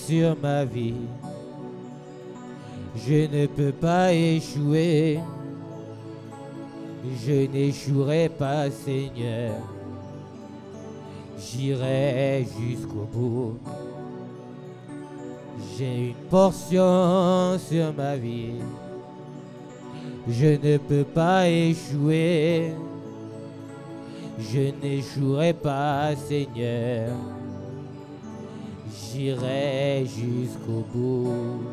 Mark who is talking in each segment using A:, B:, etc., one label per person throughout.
A: sur ma vie. Je ne peux pas échouer. Je n'échouerai pas, Seigneur. J'irai jusqu'au bout. J'ai une portion sur ma vie. Je ne peux pas échouer. Je n'échouerai pas, Seigneur. J'irai jusqu'au bout.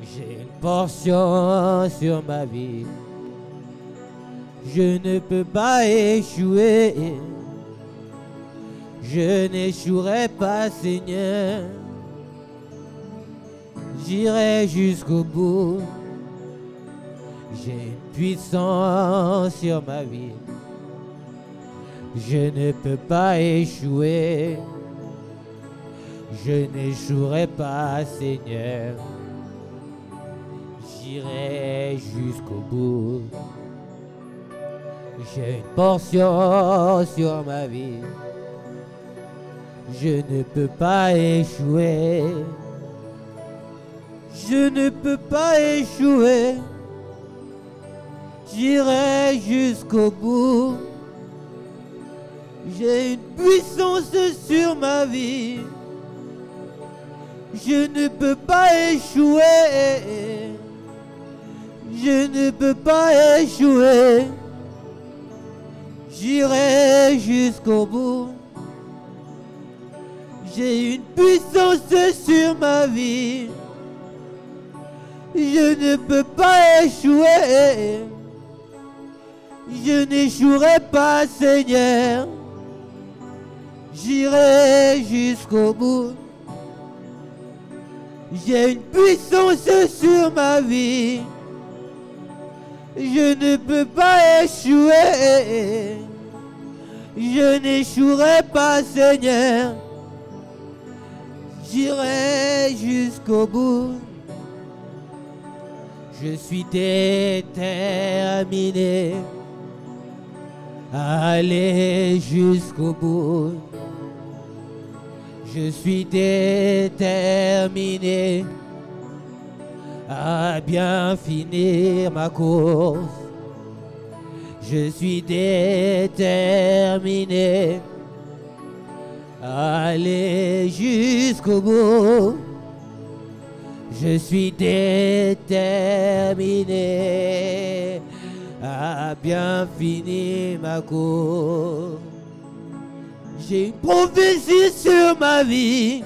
A: J'ai une portion sur ma vie. Je ne peux pas échouer. Je n'échouerai pas, Seigneur. J'irai jusqu'au bout. J'ai une puissance sur ma vie. Je ne peux pas échouer. Je n'échouerai pas, Seigneur. J'irai jusqu'au bout. J'ai une portion sur ma vie. Je ne peux pas échouer. Je ne peux pas échouer. J'irai jusqu'au bout. J'ai une puissance sur ma vie. Je ne peux pas échouer. Je ne peux pas échouer. J'irai jusqu'au bout. J'ai une puissance sur ma vie. Je ne peux pas échouer. Je n'échouerai pas, Seigneur. J'irai jusqu'au bout. J'ai une puissance sur ma vie. Je ne peux pas échouer. Je n'échouerai pas, Seigneur. J'irai jusqu'au bout. Je suis déterminé à aller jusqu'au bout. Je suis déterminé à bien finir ma course. Je suis déterminé à aller jusqu'au bout. Je suis déterminé à bien finir ma course. J'ai une prophétie sur ma vie.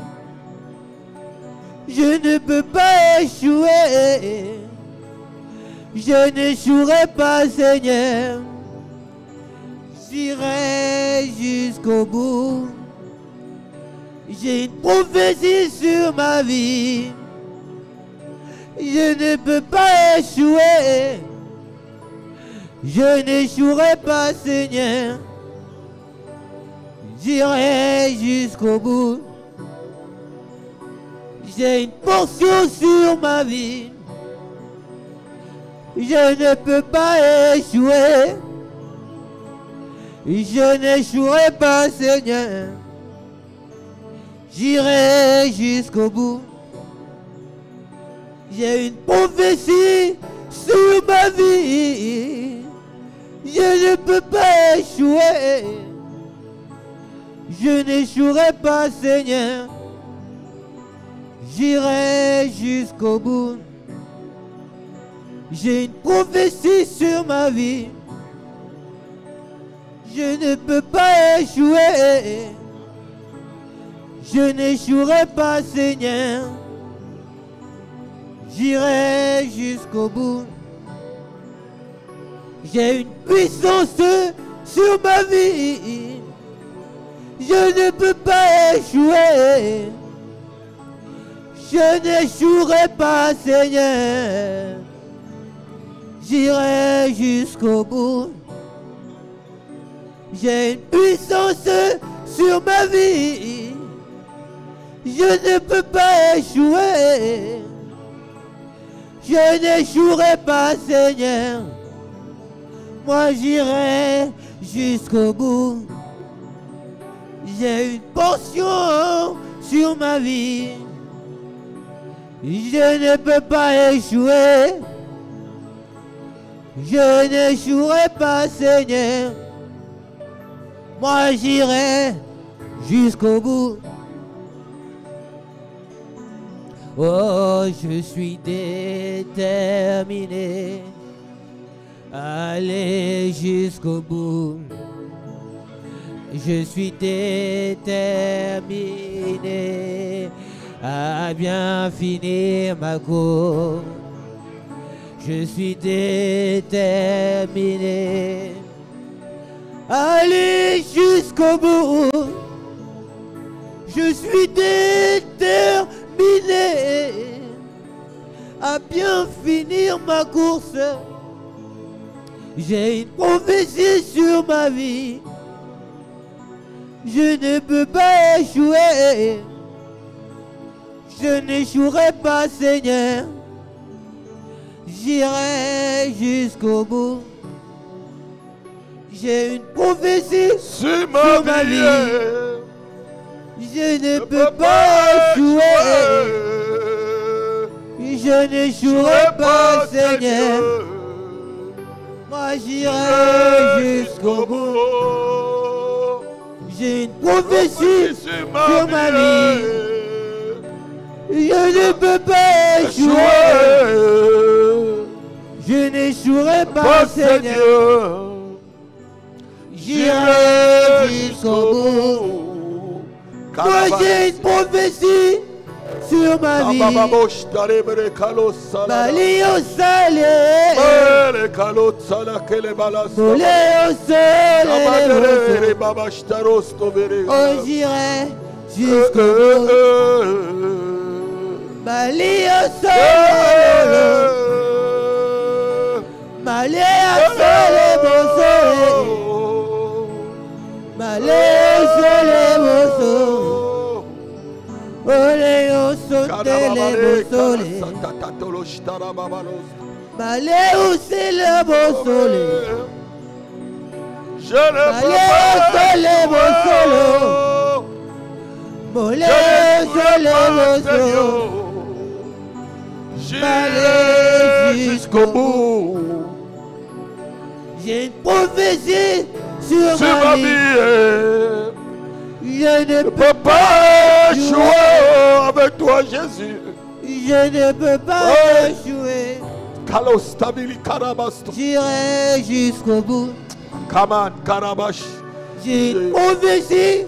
A: Je ne peux pas échouer. Je n'échouerai pas, Seigneur. J'irai jusqu'au bout. J'ai une prophétie sur ma vie. Je ne peux pas échouer. Je n'échouerai pas, Seigneur. J'irai jusqu'au bout. J'ai une portion sur ma vie. Je ne peux pas échouer. Je n'échouerai pas, Seigneur. J'irai jusqu'au bout. J'ai une prophétie sur ma vie. Je ne peux pas échouer. Je n'échouerai pas, Seigneur. J'irai jusqu'au bout. J'ai une prophétie sur ma vie. Je ne peux pas échouer. Je n'échouerai pas, Seigneur. J'irai jusqu'au bout. J'ai une puissance sur ma vie. Je ne peux pas échouer. Je n'échouerai pas, Seigneur. J'irai jusqu'au bout. J'ai une puissance sur ma vie. Je ne peux pas échouer. Je n'échouerai pas, Seigneur. Moi j'irai jusqu'au bout. J'ai une portion sur ma vie. Je ne peux pas échouer. Je n'échouerai pas, Seigneur. Moi j'irai jusqu'au bout. Oh, je suis déterminé à aller jusqu'au bout. Je suis déterminé à bien finir ma course. Je suis déterminé à aller jusqu'au bout. Je suis déterminé à bien finir ma course. J'ai une prophétie sur ma vie. Je ne peux pas échouer. Je n'échouerai pas, Seigneur. J'irai jusqu'au bout. J'ai une prophétie sur ma vie. Je ne peux pas échouer. Je n'échouerai pas, Seigneur. Moi j'irai jusqu'au bout. J'ai une prophétie sur ma vie. Je ne peux pas échouer. Je n'échouerai pas, Seigneur. J'irai jusqu'au bout. Moi j'ai une prophétie sur ma vie. Balio salé. Oh, j'irai jusqu'au bout. Balio salé. Balio salé, mon soleil. Balio salé, mon soleil. Oleo sotele bosole. Maleo c'est le bosole. Maleo sole bosolo. Moleo sole bosolo. Maleo jusqu'au bout. J'ai une prophétie sur ma vie. Je ne peux pas échouer
B: avec toi, Jésus.
A: Je ne peux pas échouer. J'irai jusqu'au bout. J'ai une prophétie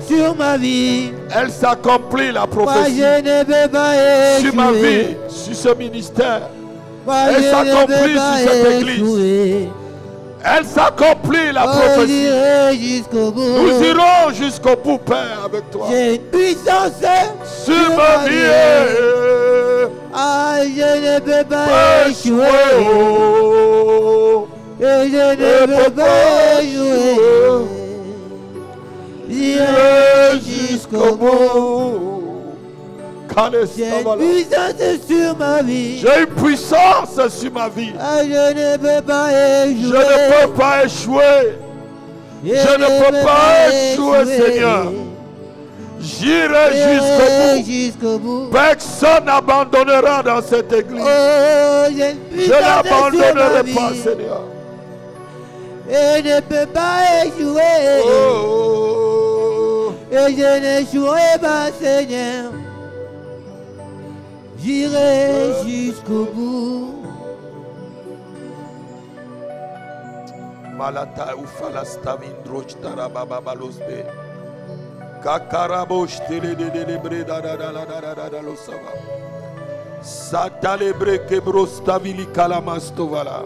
A: sur ma vie.
B: Elle s'accomplit, la prophétie.
A: Moi, je ne peux pas échouer.
B: Sur ma vie, sur ce ministère.
A: Moi,
B: elle s'accomplit sur cette église. Elle s'accomplit, la prophétie. Nous irons jusqu'au bout, Père, avec toi.
A: J'ai une puissance
B: sur ma vie.
A: Ah, je ne peux pas échouer. Et je ne peux pas échouer. J'irai jusqu'au bout. J'ai une puissance sur ma vie.
B: J'ai une puissance sur ma vie.
A: Ah, je ne peux pas échouer.
B: Je ne peux pas échouer. Je ne peux pas échouer, Seigneur. J'irai jusqu'au bout. Personne n'abandonnera dans cette église. Je n'abandonnerai pas, Seigneur.
A: Et ne peux pas échouer. Et je n'échouerai pas, Seigneur. J'irai jusqu'au bout.
B: Malata ufalastamine drochtara baba balosbe. Kakarabosh tele de breda da losava. Satalebre kebrostavili kalamastovala.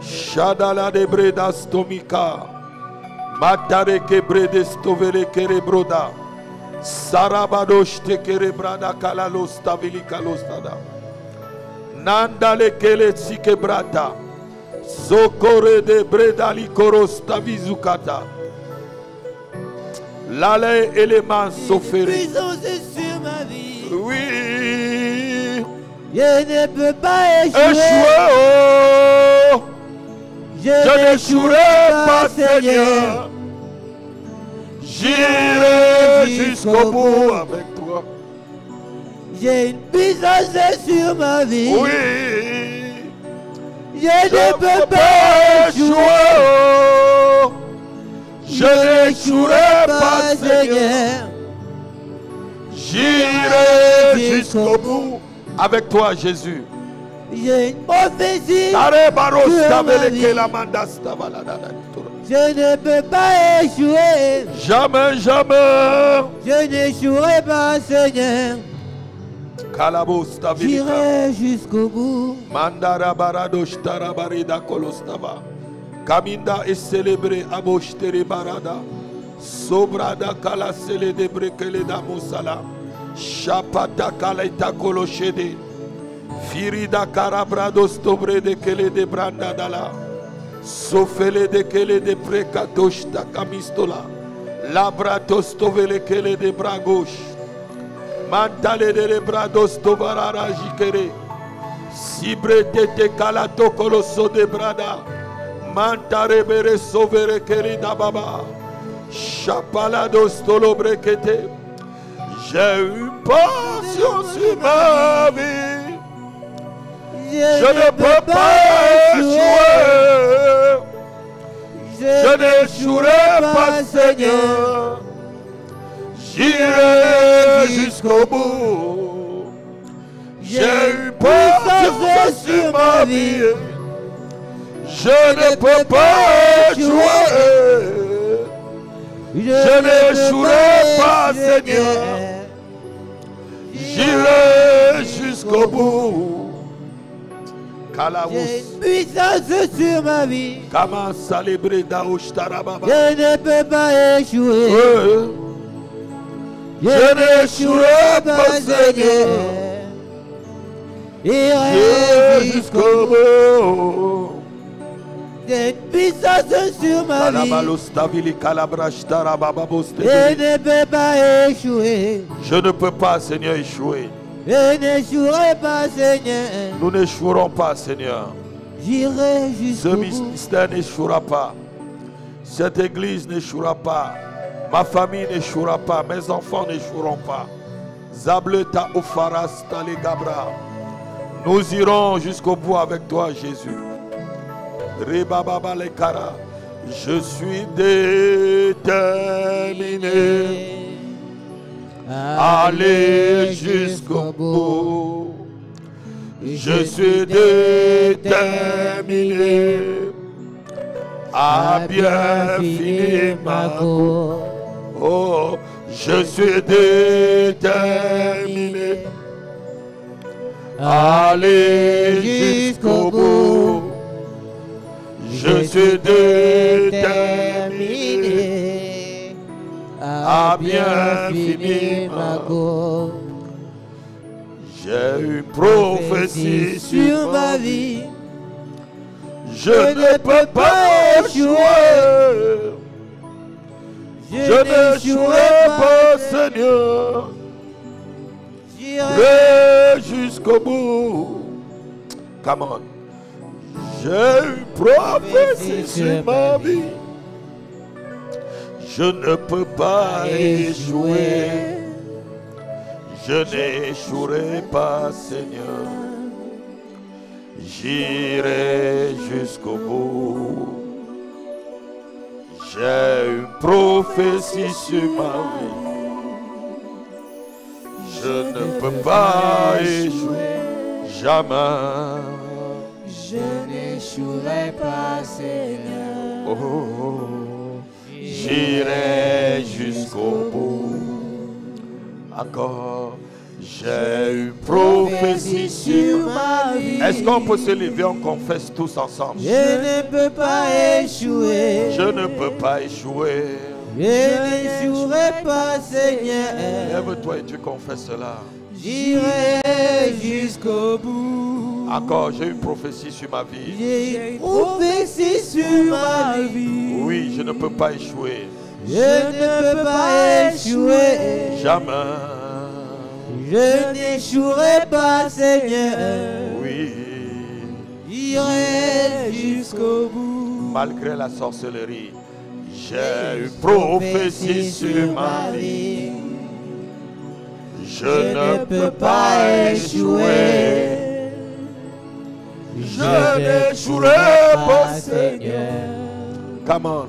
B: Shadala de breda stomika. Matare kebrede stovele kerebroda. Sarabadosh tekere brada kalalos tabili kalostada. Nandale kele tsike brata. Sokore de breda likoros tavizukata. L'allée élément s'offrir.
A: Puissance sur ma vie.
B: Oui.
A: Je ne peux pas échouer.
B: Je n'échouerai pas, Seigneur. J'irai jusqu'au bout avec toi.
A: J'ai une puissance sur ma vie.
B: Oui.
A: Je ne peux pas échouer.
B: Je n'échouerai pas, Seigneur. J'irai jusqu'au bout avec toi, Jésus.
A: J'ai une prophétie sur ma vie. Je ne peux pas échouer.
B: Jamais, jamais.
A: Je n'échouerai pas, Seigneur. J'irai jusqu'au bout.
B: Mandara baradosh tarabarida kolostava. Kaminda est célébré aboshteri barada. Sobrada kala sele de brekele da musala. Chapata kalaita koloshede. Firida karabrados tobre de kele de branda dala. Sofele de kele de prekatosh ta kamistola. Labratos tovele kele de bragosh. Mantale de brados tovarara jikere. Sibre te kalato koloso de brada. Mantare bere sovere kerida baba. Chapalados tolobrekete. J'ai eu passion sur ma vie. Je ne peux pas échouer. Je n'échouerai pas, Seigneur. J'irai jusqu'au bout. J'ai eu passion sur ma vie. Je ne peux pas échouer. Je n'échouerai pas, Seigneur. J'irai jusqu'au bout.
A: J'ai une puissance sur ma vie.
B: Comment célébrer Daouchtarababa?
A: Je ne peux pas échouer.
B: Je n'échouerai pas, Seigneur.
A: J'irai
B: jusqu'au bout.
A: J'ai une puissance sur ma vie. Je ne peux pas échouer.
B: Je ne peux pas, Seigneur, échouer.
A: Je n'échouerai pas, Seigneur.
B: Nous n'échouerons pas, Seigneur.
A: J'irai
B: Ce
A: jusqu'au bout.
B: ministère n'échouera pas. Cette église n'échouera pas. Ma famille n'échouera pas. Mes enfants n'échoueront pas. Zableta Ofaras Talegabra. Nous irons jusqu'au bout avec toi, Jésus. Rebababa Lekara. Je suis déterminé. Aller jusqu'au bout. Je suis déterminé à bien finir ma course. Oh, je suis déterminé à aller jusqu'au bout. Je suis déterminé à bien finir ma course. J'ai une prophétie sur ma vie. Je ne peux pas échouer. Je n'échouerai pas, Seigneur. J'irai jusqu'au bout. Come on. J'ai une prophétie sur ma vie. Je ne peux pas échouer. Je n'échouerai pas, Seigneur. J'irai jusqu'au bout. J'ai une prophétie sur ma vie. Je ne peux pas échouer. Jamais.
A: Je n'échouerai pas, Seigneur.
B: Oh, j'irai jusqu'au bout. Encore, j'ai une prophétie sur ma vie. Est-ce qu'on peut se lever, on confesse tous ensemble?
A: Je ne peux pas échouer.
B: Je ne peux pas échouer.
A: Je n'échouerai pas, Seigneur.
B: Lève-toi et tu confesses cela.
A: J'irai jusqu'au bout.
B: Encore, j'ai une prophétie sur ma vie.
A: J'ai une prophétie sur ma vie.
B: Oui, je ne peux pas échouer.
A: Je ne peux pas échouer.
B: Jamais.
A: Je n'échouerai pas, Seigneur.
B: Oui.
A: J'irai jusqu'au bout.
B: Malgré la sorcellerie, J'ai une prophétie sur ma vie. Je ne peux pas échouer. Je n'échouerai pas, Seigneur. Come on.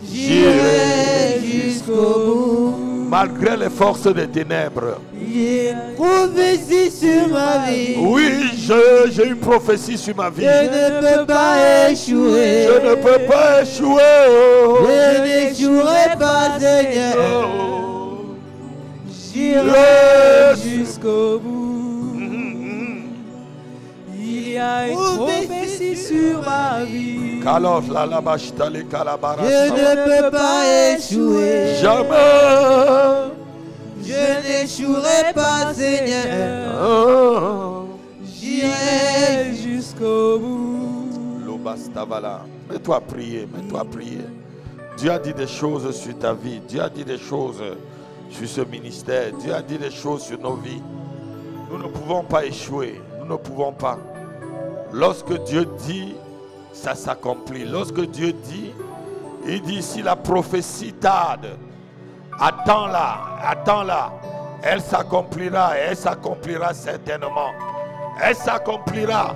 A: J'irai jusqu'au bout.
B: Malgré les forces des ténèbres.
A: J'ai une prophétie sur ma vie.
B: Oui, j'ai une prophétie sur ma vie.
A: Je ne peux pas échouer.
B: Je ne peux pas échouer. Oh.
A: Je n'échouerai pas, Seigneur.
B: Oh.
A: J'irai jusqu'au bout.
C: Il y a une prophétie sur ma vie.
A: Je ne peux pas échouer.
B: Jamais.
A: Je n'échouerai pas, Seigneur.
B: Oh.
A: J'irai jusqu'au bout.
B: Lobastavala. Mets-toi à prier, mets-toi à prier. Dieu a dit des choses sur ta vie. Dieu a dit des choses sur ce ministère. Dieu a dit des choses sur nos vies. Nous ne pouvons pas échouer. Nous ne pouvons pas. Lorsque Dieu dit, ça s'accomplit. Lorsque Dieu dit, il dit, si la prophétie tarde, attends-la, attends-la. Elle s'accomplira et elle s'accomplira certainement. Elle s'accomplira.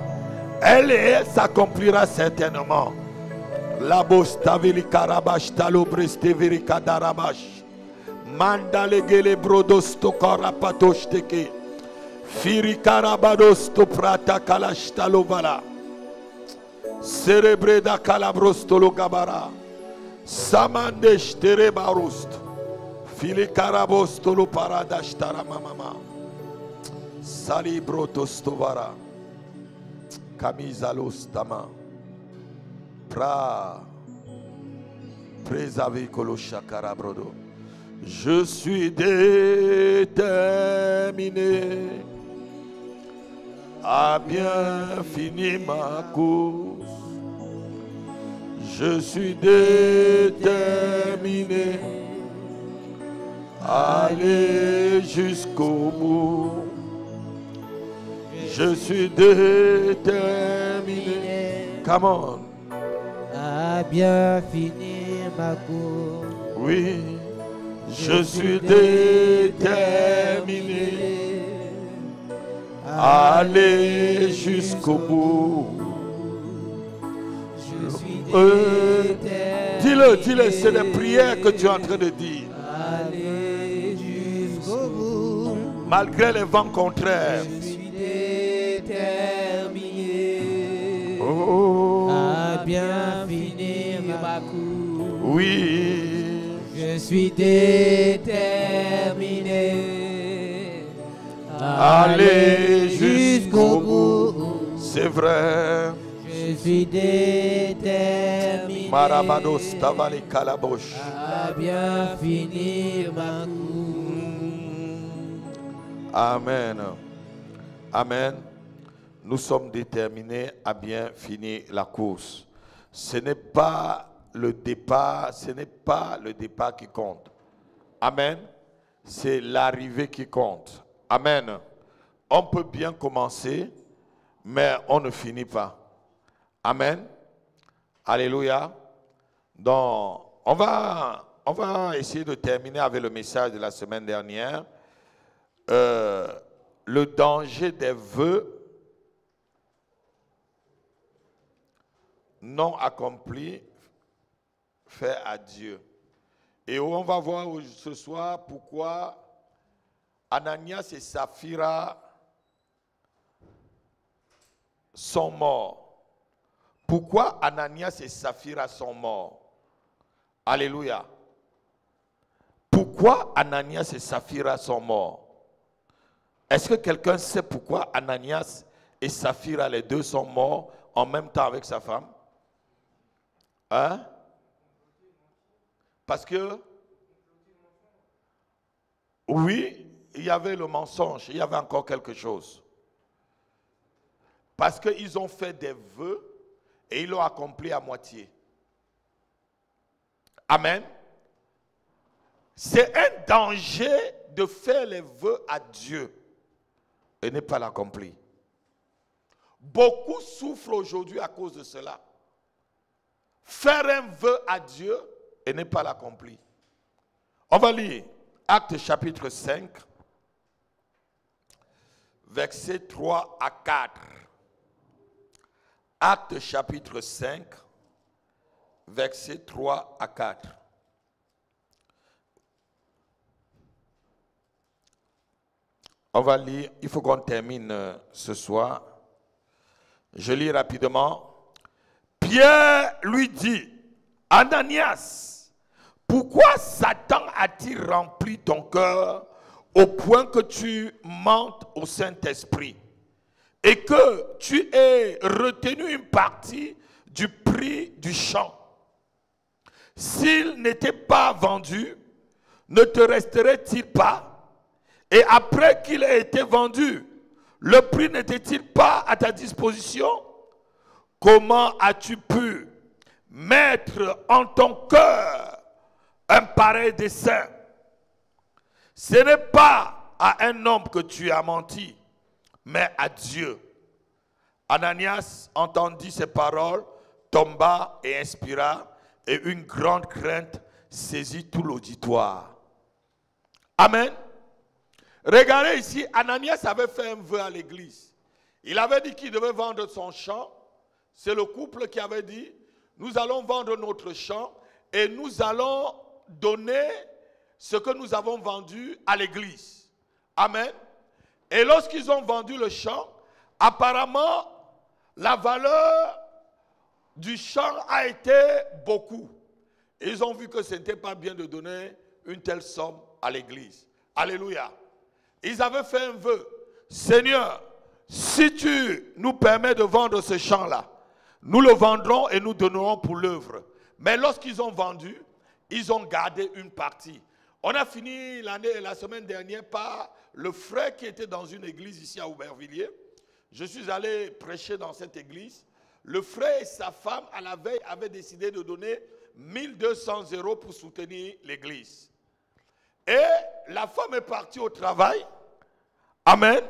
B: Elle s'accomplira certainement. La bostavili karabash talobresteviri kadarabash. Mandalegele brodosto karapatoshteke. Firi karabadosto prata kalashtalovara. Cerebreda calabrostolo gabara. Samandesh terebarust. Fili karabostolo paradashtara mamama. Salibrotostovara. Kamizalostama. Pra. Présavikolo shakarabrodo. Je suis déterminé à bien finir ma course. Je suis déterminé à aller jusqu'au bout. Je suis déterminé. Come on.
A: À bien finir ma course.
B: Oui, je suis déterminé à aller jusqu'au bout.
A: Je suis
B: Dis-le, c'est des prières que tu es en train de dire.
A: Aller jusqu'au bout.
B: Malgré les vents contraires.
A: Je suis déterminé
B: Oh.
A: à bien finir ma course.
B: Oui.
A: Je suis déterminé à
B: Aller
A: jusqu'au bout.
B: C'est vrai.
A: Je suis déterminé
B: Marabados tavali kalabosh.
A: à bien finir ma course.
B: Amen. Amen. Nous sommes déterminés à bien finir la course. Ce n'est pas le départ, qui compte. Amen. C'est l'arrivée qui compte. Amen. On peut bien commencer, mais on ne finit pas. Amen. Alléluia. Donc, on va essayer de terminer avec le message de la semaine dernière. Le danger des vœux non accomplis faits à Dieu. Et on va voir ce soir pourquoi Ananias et Saphira sont morts. Pourquoi Ananias et Saphira sont morts? Alléluia. Pourquoi Ananias et Saphira sont morts? Est-ce que quelqu'un sait pourquoi Ananias et Saphira, les deux, sont morts en même temps avec sa femme? Hein? Parce que, oui, il y avait le mensonge, il y avait encore quelque chose. Parce qu'ils ont fait des vœux et ils l'ont accompli à moitié. Amen. C'est un danger de faire les vœux à Dieu et ne pas l'accomplir. Beaucoup souffrent aujourd'hui à cause de cela. Faire un vœu à Dieu et n'est pas l'accompli. On va lire Actes chapitre 5, versets 3 à 4. Actes chapitre 5, versets 3 à 4. On va lire, il faut qu'on termine ce soir. Je lis rapidement. Pierre lui dit, Ananias, pourquoi Satan a-t-il rempli ton cœur au point que tu mentes au Saint-Esprit et que tu aies retenu une partie du prix du champ? S'il n'était pas vendu, ne te resterait-il pas? Et après qu'il ait été vendu, le prix n'était-il pas à ta disposition? Comment as-tu pu mettre en ton cœur un pareil dessein? Ce n'est pas à un homme que tu as menti, mais à Dieu. Ananias entendit ces paroles, tomba et inspira, et une grande crainte saisit tout l'auditoire. Amen. Regardez ici, Ananias avait fait un vœu à l'église. Il avait dit qu'il devait vendre son champ. C'est le couple qui avait dit, nous allons vendre notre champ et nous allons donner ce que nous avons vendu à l'église. Amen. Et lorsqu'ils ont vendu le champ, apparemment, la valeur du champ a été beaucoup. Et ils ont vu que ce n'était pas bien de donner une telle somme à l'église. Alléluia. Ils avaient fait un vœu. Seigneur, si tu nous permets de vendre ce champ-là, nous le vendrons et nous donnerons pour l'œuvre. Mais lorsqu'ils ont vendu, ils ont gardé une partie. On a fini la semaine dernière par le frère qui était dans une église ici à Aubervilliers. Je suis allé prêcher dans cette église. Le frère et sa femme, à la veille, avaient décidé de donner 1200 € pour soutenir l'église. Et la femme est partie au travail. Amen.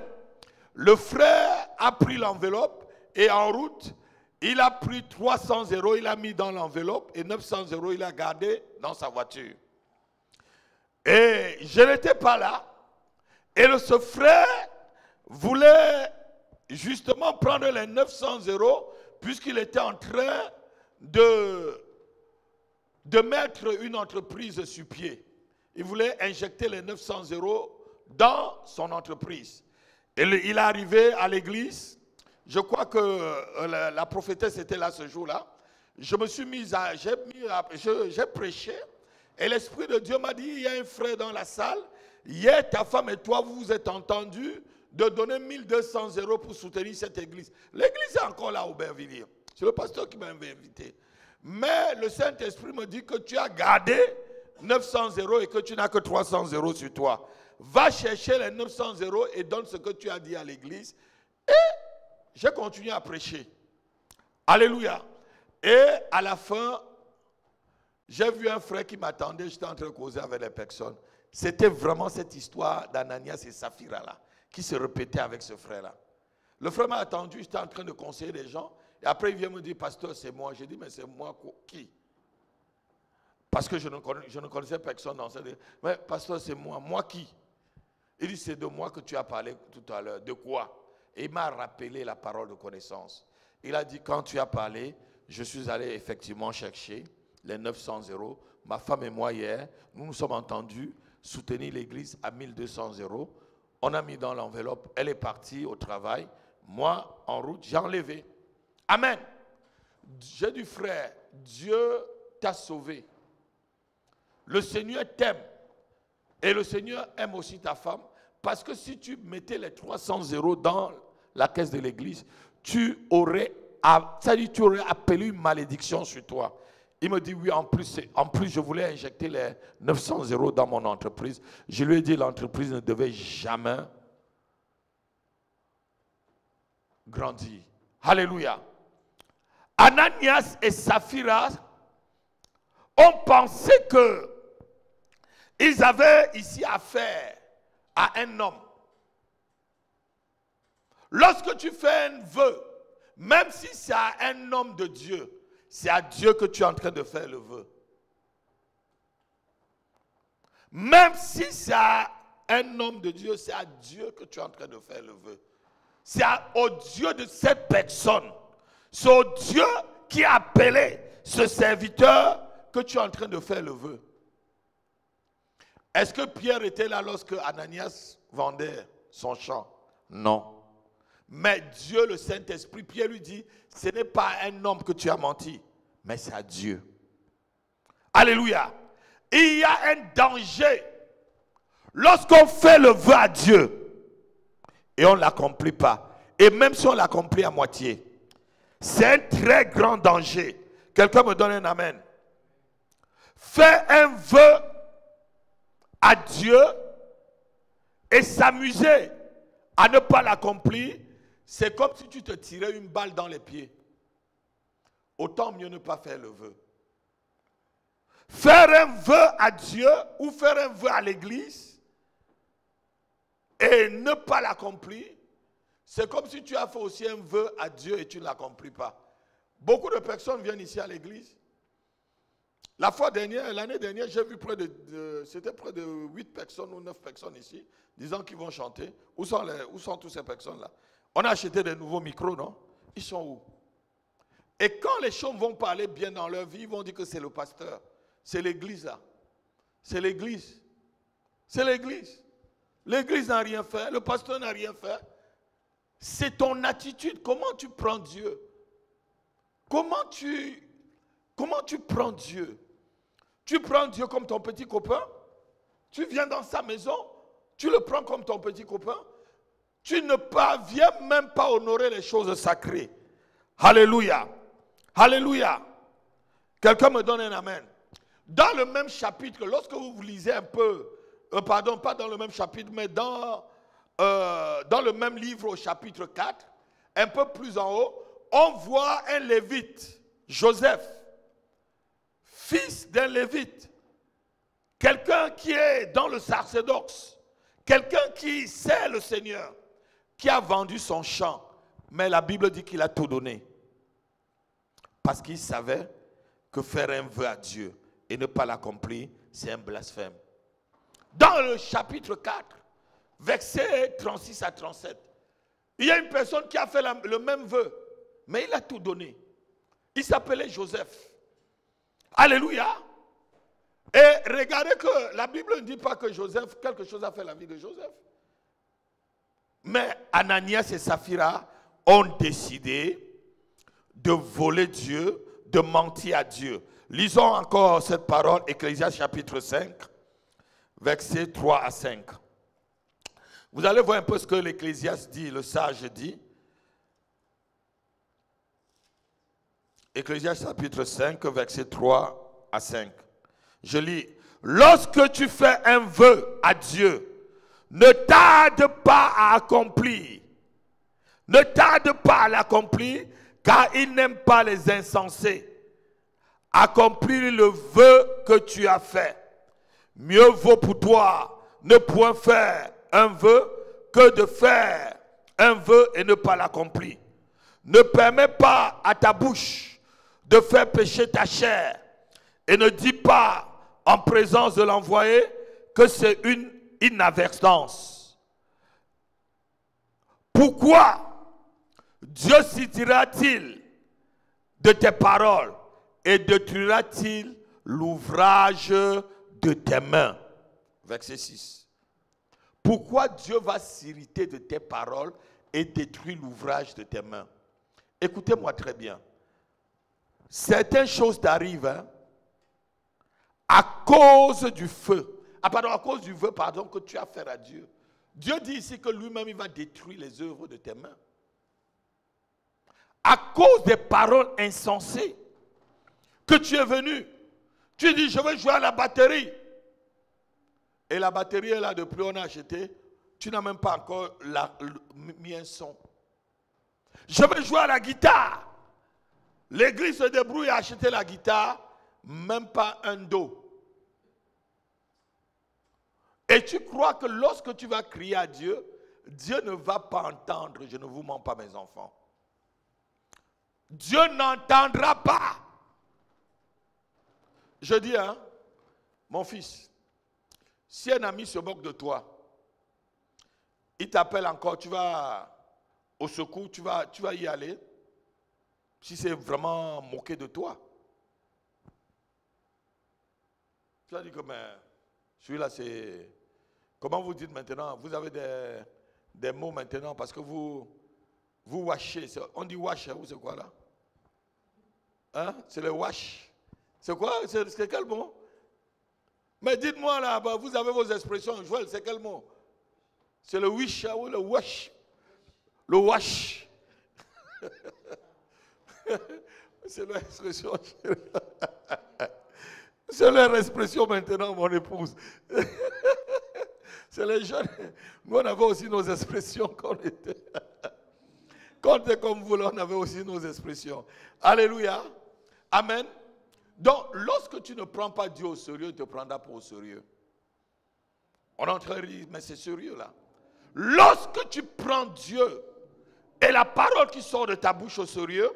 B: Le frère a pris l'enveloppe et en route, il a pris 300 €, il a mis dans l'enveloppe et 900 € il a gardé dans sa voiture. Et je n'étais pas là. Et ce frère voulait justement prendre les 900 € puisqu'il était en train de mettre une entreprise sur pied. Il voulait injecter les 900 € dans son entreprise. Et il est arrivé à l'église. Je crois que la prophétesse était là ce jour-là. Je me suis j'ai prêché. Et l'Esprit de Dieu m'a dit, il y a un frère dans la salle. Hier, ta femme et toi, vous vous êtes entendus de donner 1200 € pour soutenir cette église. L'église est encore là au Aubervilliers. C'est le pasteur qui m'a invité. Mais le Saint-Esprit me dit que tu as gardé 900 € et que tu n'as que 300 € sur toi. Va chercher les 900 € et donne ce que tu as dit à l'église. Et j'ai continué à prêcher. Alléluia. Et à la fin, j'ai vu un frère qui m'attendait. J'étais en train de causer avec les personnes. C'était vraiment cette histoire d'Ananias et Saphira là, qui se répétait avec ce frère-là. Le frère m'a attendu, j'étais en train de conseiller les gens. Et après, il vient me dire, pasteur, c'est moi. J'ai dit, mais c'est moi qui? Parce que je ne connaissais personne dans cette... Mais pasteur, c'est moi. Moi qui? Il dit, c'est de moi que tu as parlé tout à l'heure. De quoi? Et il m'a rappelé la parole de connaissance. Il a dit, quand tu as parlé, je suis allé effectivement chercher les 900 €. Ma femme et moi, hier, nous nous sommes entendus soutenir l'église à 1200 €. On a mis dans l'enveloppe. Elle est partie au travail. Moi, en route, j'ai enlevé. Amen. J'ai dit, frère, Dieu t'a sauvé. Le Seigneur t'aime. Et le Seigneur aime aussi ta femme. Parce que si tu mettais les 300 € dans la caisse de l'église, tu aurais appelé une malédiction sur toi. Il me dit, oui, en plus, je voulais injecter les 900 € dans mon entreprise. Je lui ai dit, l'entreprise ne devait jamais grandir. Alléluia. Ananias et Saphira ont pensé qu'ils avaient ici affaire à un homme. Lorsque tu fais un vœu, même si c'est à un homme de Dieu, c'est à Dieu que tu es en train de faire le vœu. Même si c'est à un homme de Dieu, c'est à Dieu que tu es en train de faire le vœu. C'est au Dieu de cette personne. C'est au Dieu qui a appelé ce serviteur que tu es en train de faire le vœu. Est-ce que Pierre était là lorsque Ananias vendait son champ? Non. Mais Dieu, le Saint-Esprit, Pierre lui dit, ce n'est pas à un homme que tu as menti, mais c'est à Dieu. Alléluia. Il y a un danger lorsqu'on fait le vœu à Dieu et on ne l'accomplit pas. Et même si on l'accomplit à moitié, c'est un très grand danger. Quelqu'un me donne un amen. Faire un vœu à Dieu et s'amuser à ne pas l'accomplir, c'est comme si tu te tirais une balle dans les pieds. Autant mieux ne pas faire le vœu. Faire un vœu à Dieu ou faire un vœu à l'église et ne pas l'accomplir, c'est comme si tu as fait aussi un vœu à Dieu et tu ne l'accomplis pas. Beaucoup de personnes viennent ici à l'église. L'année dernière, j'ai vu c'était près de 8 personnes ou 9 personnes ici, disant qu'ils vont chanter. Où sont toutes ces personnes-là? On a acheté des nouveaux micros, non? Ils sont où? Et quand les choses vont parler bien dans leur vie, ils vont dire que c'est le pasteur. C'est l'église là. C'est l'église. C'est l'église. L'église n'a rien fait, le pasteur n'a rien fait. C'est ton attitude. Comment tu prends Dieu? Comment tu prends Dieu? Tu prends Dieu comme ton petit copain? Tu viens dans sa maison, tu le prends comme ton petit copain? Tu ne parviens même pas honorer les choses sacrées. Alléluia. Alléluia. Quelqu'un me donne un amen. Dans le même chapitre, lorsque vous lisez un peu, pas dans le même chapitre, mais dans le même livre au chapitre 4, un peu plus en haut, on voit un lévite, Joseph, fils d'un lévite, quelqu'un qui est dans le sacerdoce, quelqu'un qui sait le Seigneur, qui a vendu son champ, mais la Bible dit qu'il a tout donné. Parce qu'il savait que faire un vœu à Dieu et ne pas l'accomplir, c'est un blasphème. Dans le chapitre 4, versets 36 à 37, il y a une personne qui a fait le même vœu, mais il a tout donné. Il s'appelait Joseph. Alléluia. Et regardez que la Bible ne dit pas que Joseph, quelque chose a fait la vie de Joseph. Mais Ananias et Saphira ont décidé de voler Dieu, de mentir à Dieu. Lisons encore cette parole, Ecclésiaste chapitre 5, versets 3 à 5. Vous allez voir un peu ce que l'Ecclésiaste dit, le sage dit. Ecclésiaste chapitre 5, versets 3 à 5. Je lis. Lorsque tu fais un vœu à Dieu, ne tarde pas à accomplir. Ne tarde pas à l'accomplir, car il n'aime pas les insensés. Accomplir le vœu que tu as fait. Mieux vaut pour toi ne point faire un vœu que de faire un vœu et ne pas l'accomplir. Ne permets pas à ta bouche de faire pécher ta chair et ne dis pas en présence de l'envoyé que c'est une inadvertance. Pourquoi Dieu citera-t-il de tes paroles et détruira-t-il l'ouvrage de tes mains? Verset 6. Pourquoi Dieu va s'irriter de tes paroles et détruire l'ouvrage de tes mains? Écoutez-moi très bien. Certaines choses t'arrivent à cause du feu. À cause du vœu, que tu as fait à Dieu. Dieu dit ici que lui-même, il va détruire les œuvres de tes mains. À cause des paroles insensées que tu es venu. Tu dis, je vais jouer à la batterie. Et la batterie est là depuis on a acheté. Tu n'as même pas encore mis un son. Je vais jouer à la guitare. L'église se débrouille à acheter la guitare, même pas un do. Et tu crois que lorsque tu vas crier à Dieu, Dieu ne va pas entendre. Je ne vous mens pas, mes enfants. Dieu n'entendra pas. Je dis, mon fils, Si un ami se moque de toi, il t'appelle encore, tu vas au secours, tu vas y aller. Si c'est vraiment moqué de toi. Tu vas dire que celui-là c'est... Comment vous dites maintenant? Vous avez des mots maintenant parce que vous washez. On dit wash, ou c'est quoi là? Hein? C'est le wash. C'est quoi? C'est quel mot? Mais dites-moi là, vous avez vos expressions. Joël, c'est quel mot? C'est le wish ou le wash? Le wash. C'est leur expression. C'est leur expression maintenant, mon épouse. C'est les jeunes. Nous, on avait aussi nos expressions quand on était. Quand on était comme vous, là, on avait aussi nos expressions. Alléluia. Amen. Donc, lorsque tu ne prends pas Dieu au sérieux, il te prendra pas au sérieux. On est en train de dire, mais c'est sérieux là. Lorsque tu prends Dieu et la parole qui sort de ta bouche au sérieux,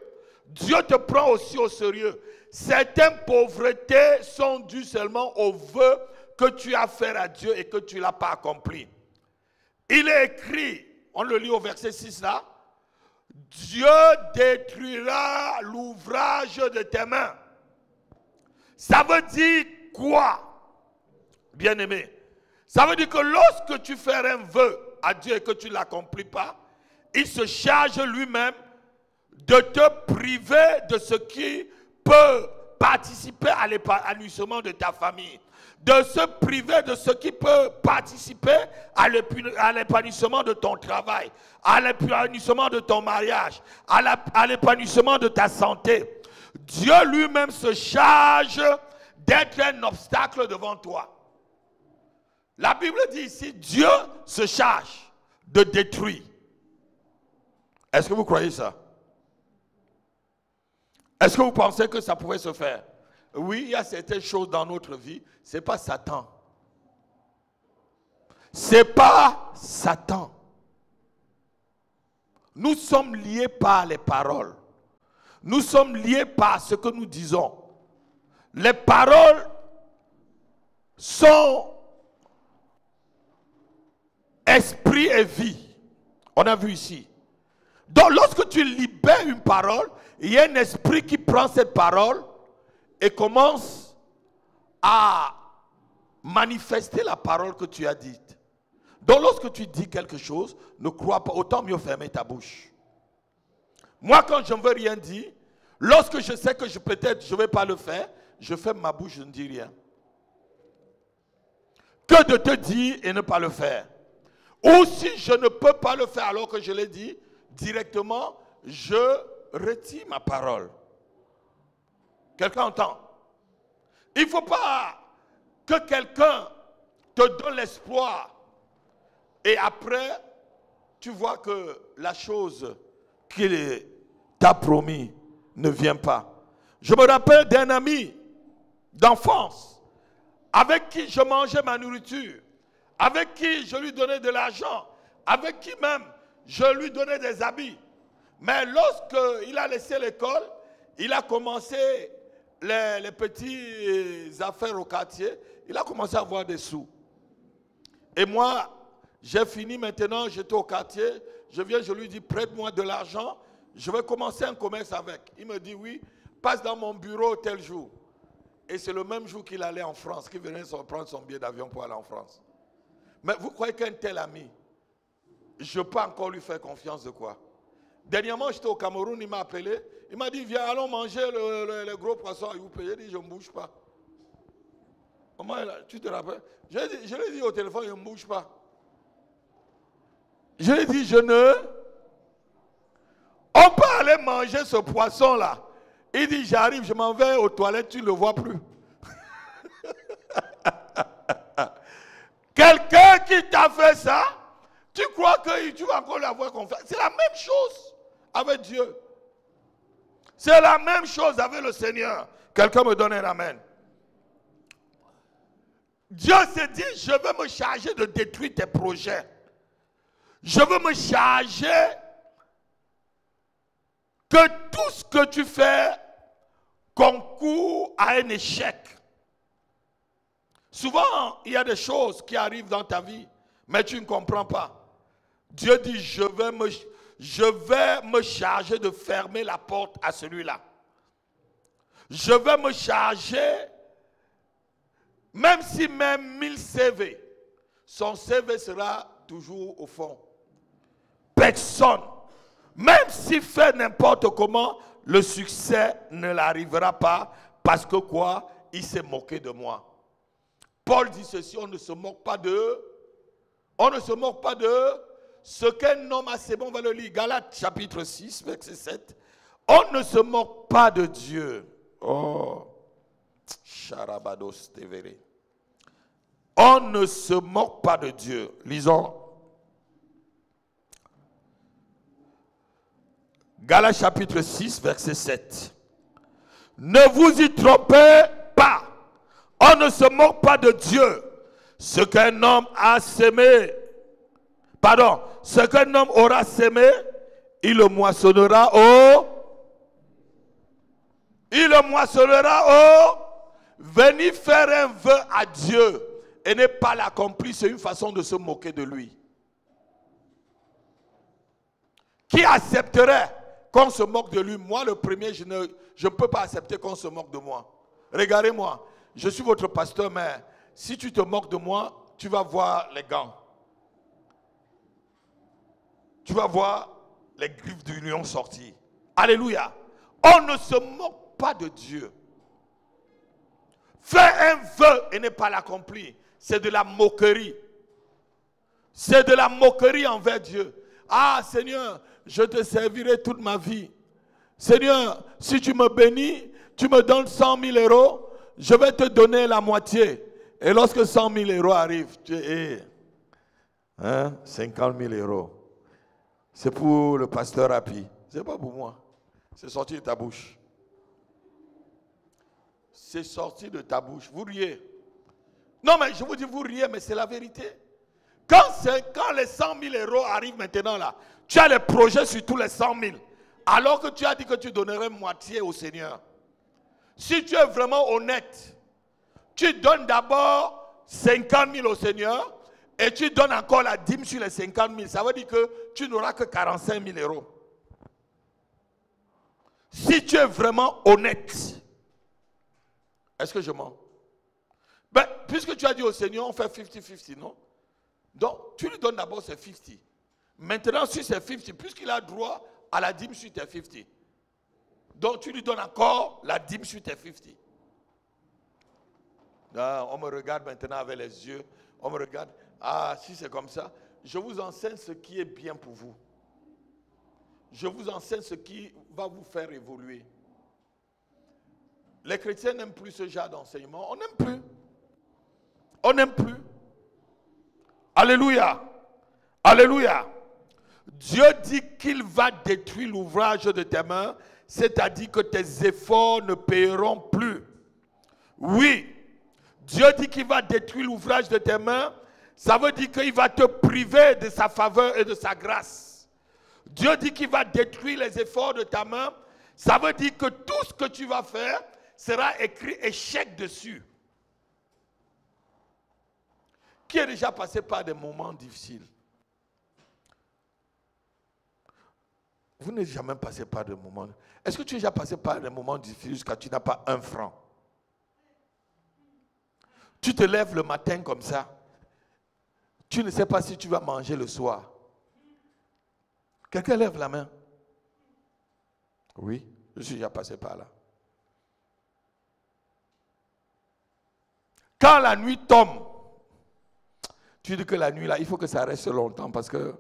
B: Dieu te prend aussi au sérieux. Certaines pauvretés sont dues seulement aux vœux que tu as fait à Dieu et que tu ne l'as pas accompli. Il est écrit, on le lit au verset 6 là, Dieu détruira l'ouvrage de tes mains. Ça veut dire quoi, bien-aimé? Ça veut dire que lorsque tu fais un vœu à Dieu et que tu ne l'accomplis pas, il se charge lui-même de te priver de ce qui peut participer à l'épanouissement de ta famille, de se priver de ce qui peut participer à l'épanouissement de ton travail, à l'épanouissement de ton mariage, à l'épanouissement de ta santé. Dieu lui-même se charge d'être un obstacle devant toi. La Bible dit ici, Dieu se charge de détruire. Est-ce que vous croyez ça? Est-ce que vous pensez que ça pouvait se faire? Oui, il y a certaines choses dans notre vie, ce n'est pas Satan. Ce n'est pas Satan. Nous sommes liés par les paroles. Nous sommes liés par ce que nous disons. Les paroles sont esprit et vie. On a vu ici. Donc lorsque tu libères une parole, il y a un esprit qui prend cette parole et commence à manifester la parole que tu as dite. Donc lorsque tu dis quelque chose, ne crois pas, autant mieux fermer ta bouche. Moi quand je ne veux rien dire, lorsque je sais que peut-être je ne vais pas le faire, je ferme ma bouche, je ne dis rien. Que de te dire et ne pas le faire. Ou si je ne peux pas le faire alors que je l'ai dit, directement, je retire ma parole. Quelqu'un entend? Il ne faut pas que quelqu'un te donne l'espoir et après, tu vois que la chose qu'il t'a promis ne vient pas. Je me rappelle d'un ami d'enfance avec qui je mangeais ma nourriture, avec qui je lui donnais de l'argent, avec qui même je lui donnais des habits. Mais lorsqu'il a laissé l'école, il a commencé les petites affaires au quartier, il a commencé à avoir des sous. Et moi, j'ai fini maintenant, j'étais au quartier, je viens, je lui dis, prête-moi de l'argent, je vais commencer un commerce avec. Il me dit, oui, passe dans mon bureau tel jour. Et c'est le même jour qu'il allait en France, qu'il venait prendre son billet d'avion pour aller en France. Mais vous croyez qu'un tel ami, je peux encore lui faire confiance de quoi? Dernièrement, j'étais au Cameroun, il m'a appelé, il m'a dit, viens, allons manger le gros poisson à Youpé. J'ai dit, je ne bouge pas. Comment, tu te rappelles? Je lui ai dit au téléphone, je ne bouge pas. Je lui ai dit, je ne... On peut aller manger ce poisson-là. Il dit, j'arrive, je m'en vais aux toilettes, tu ne le vois plus. Quelqu'un qui t'a fait ça, tu crois que tu vas encore l'avoir confiance? C'est la même chose avec Dieu. C'est la même chose avec le Seigneur. Quelqu'un me donne un amen. Dieu s'est dit, je veux me charger de détruire tes projets. Je veux me charger que tout ce que tu fais concourt à un échec. Souvent, il y a des choses qui arrivent dans ta vie, mais tu ne comprends pas. Dieu dit, je vais me charger de fermer la porte à celui-là. Je vais me charger, même si même 1000 CV, son CV sera toujours au fond. Personne, même s'il fait n'importe comment, le succès ne l'arrivera pas parce que quoi? Il s'est moqué de moi. Paul dit ceci, on ne se moque pas de ce qu'un homme a, c'est bon, on va le lire. Galates chapitre 6, verset 7. On ne se moque pas de Dieu. Oh, Charabados Tevere. On ne se moque pas de Dieu. Lisons. Galates chapitre 6, verset 7. Ne vous y trompez pas. On ne se moque pas de Dieu. Ce qu'un homme a sémé, ce qu'un homme aura sémé, il le moissonnera venir faire un vœu à Dieu et ne pas l'accomplir, c'est une façon de se moquer de lui. Qui accepterait qu'on se moque de lui? Moi, le premier, je ne peux pas accepter qu'on se moque de moi. Regardez-moi, je suis votre pasteur, mais si tu te moques de moi, tu vas voir les gants. Tu vas voir les griffes du lion sortir. Alléluia. On ne se moque pas de Dieu. Faire un vœu et ne pas l'accomplir, c'est de la moquerie. C'est de la moquerie envers Dieu. Ah Seigneur, je te servirai toute ma vie. Seigneur, si tu me bénis, tu me donnes 100 000 euros, je vais te donner la moitié. Et lorsque 100 000 euros arrivent, tu es 50 000 euros. C'est pour le pasteur Rapi. Ce n'est pas pour moi. C'est sorti de ta bouche. C'est sorti de ta bouche. Vous riez. Non, mais je vous dis, vous riez, mais c'est la vérité. Quand les 100 000 euros arrivent maintenant là, tu as les projets sur tous les 100 000. Alors que tu as dit que tu donnerais moitié au Seigneur. Si tu es vraiment honnête, tu donnes d'abord 50 000 au Seigneur et tu donnes encore la dîme sur les 50 000. Ça veut dire que tu n'auras que 45 000 euros. Si tu es vraiment honnête, est-ce que je mens? Ben, puisque tu as dit au Seigneur, on fait 50-50, non? Donc, tu lui donnes d'abord ses 50. Maintenant, sur ses 50, puisqu'il a droit à la dîme sur tes 50. Donc, tu lui donnes encore la dîme sur tes 50. Ah, on me regarde maintenant avec les yeux. On me regarde. Ah, si c'est comme ça, je vous enseigne ce qui est bien pour vous. Je vous enseigne ce qui va vous faire évoluer. Les chrétiens n'aiment plus ce genre d'enseignement. On n'aime plus. On n'aime plus. Alléluia. Alléluia. Dieu dit qu'il va détruire l'ouvrage de tes mains, c'est-à-dire que tes efforts ne paieront plus. Oui. Dieu dit qu'il va détruire l'ouvrage de tes mains, ça veut dire qu'il va te priver de sa faveur et de sa grâce. Dieu dit qu'il va détruire les efforts de ta main, ça veut dire que tout ce que tu vas faire sera écrit échec dessus. Qui est déjà passé par des moments difficiles? Vous n'êtes jamais passé par des moments. Est-ce que tu es déjà passé par des moments difficiles jusqu'à tu n'as pas 1 franc? Tu te lèves le matin comme ça. Tu ne sais pas si tu vas manger le soir. Quelqu'un lève la main. Oui, je suis déjà passé par là. Quand la nuit tombe, tu dis que la nuit là, il faut que ça reste longtemps parce que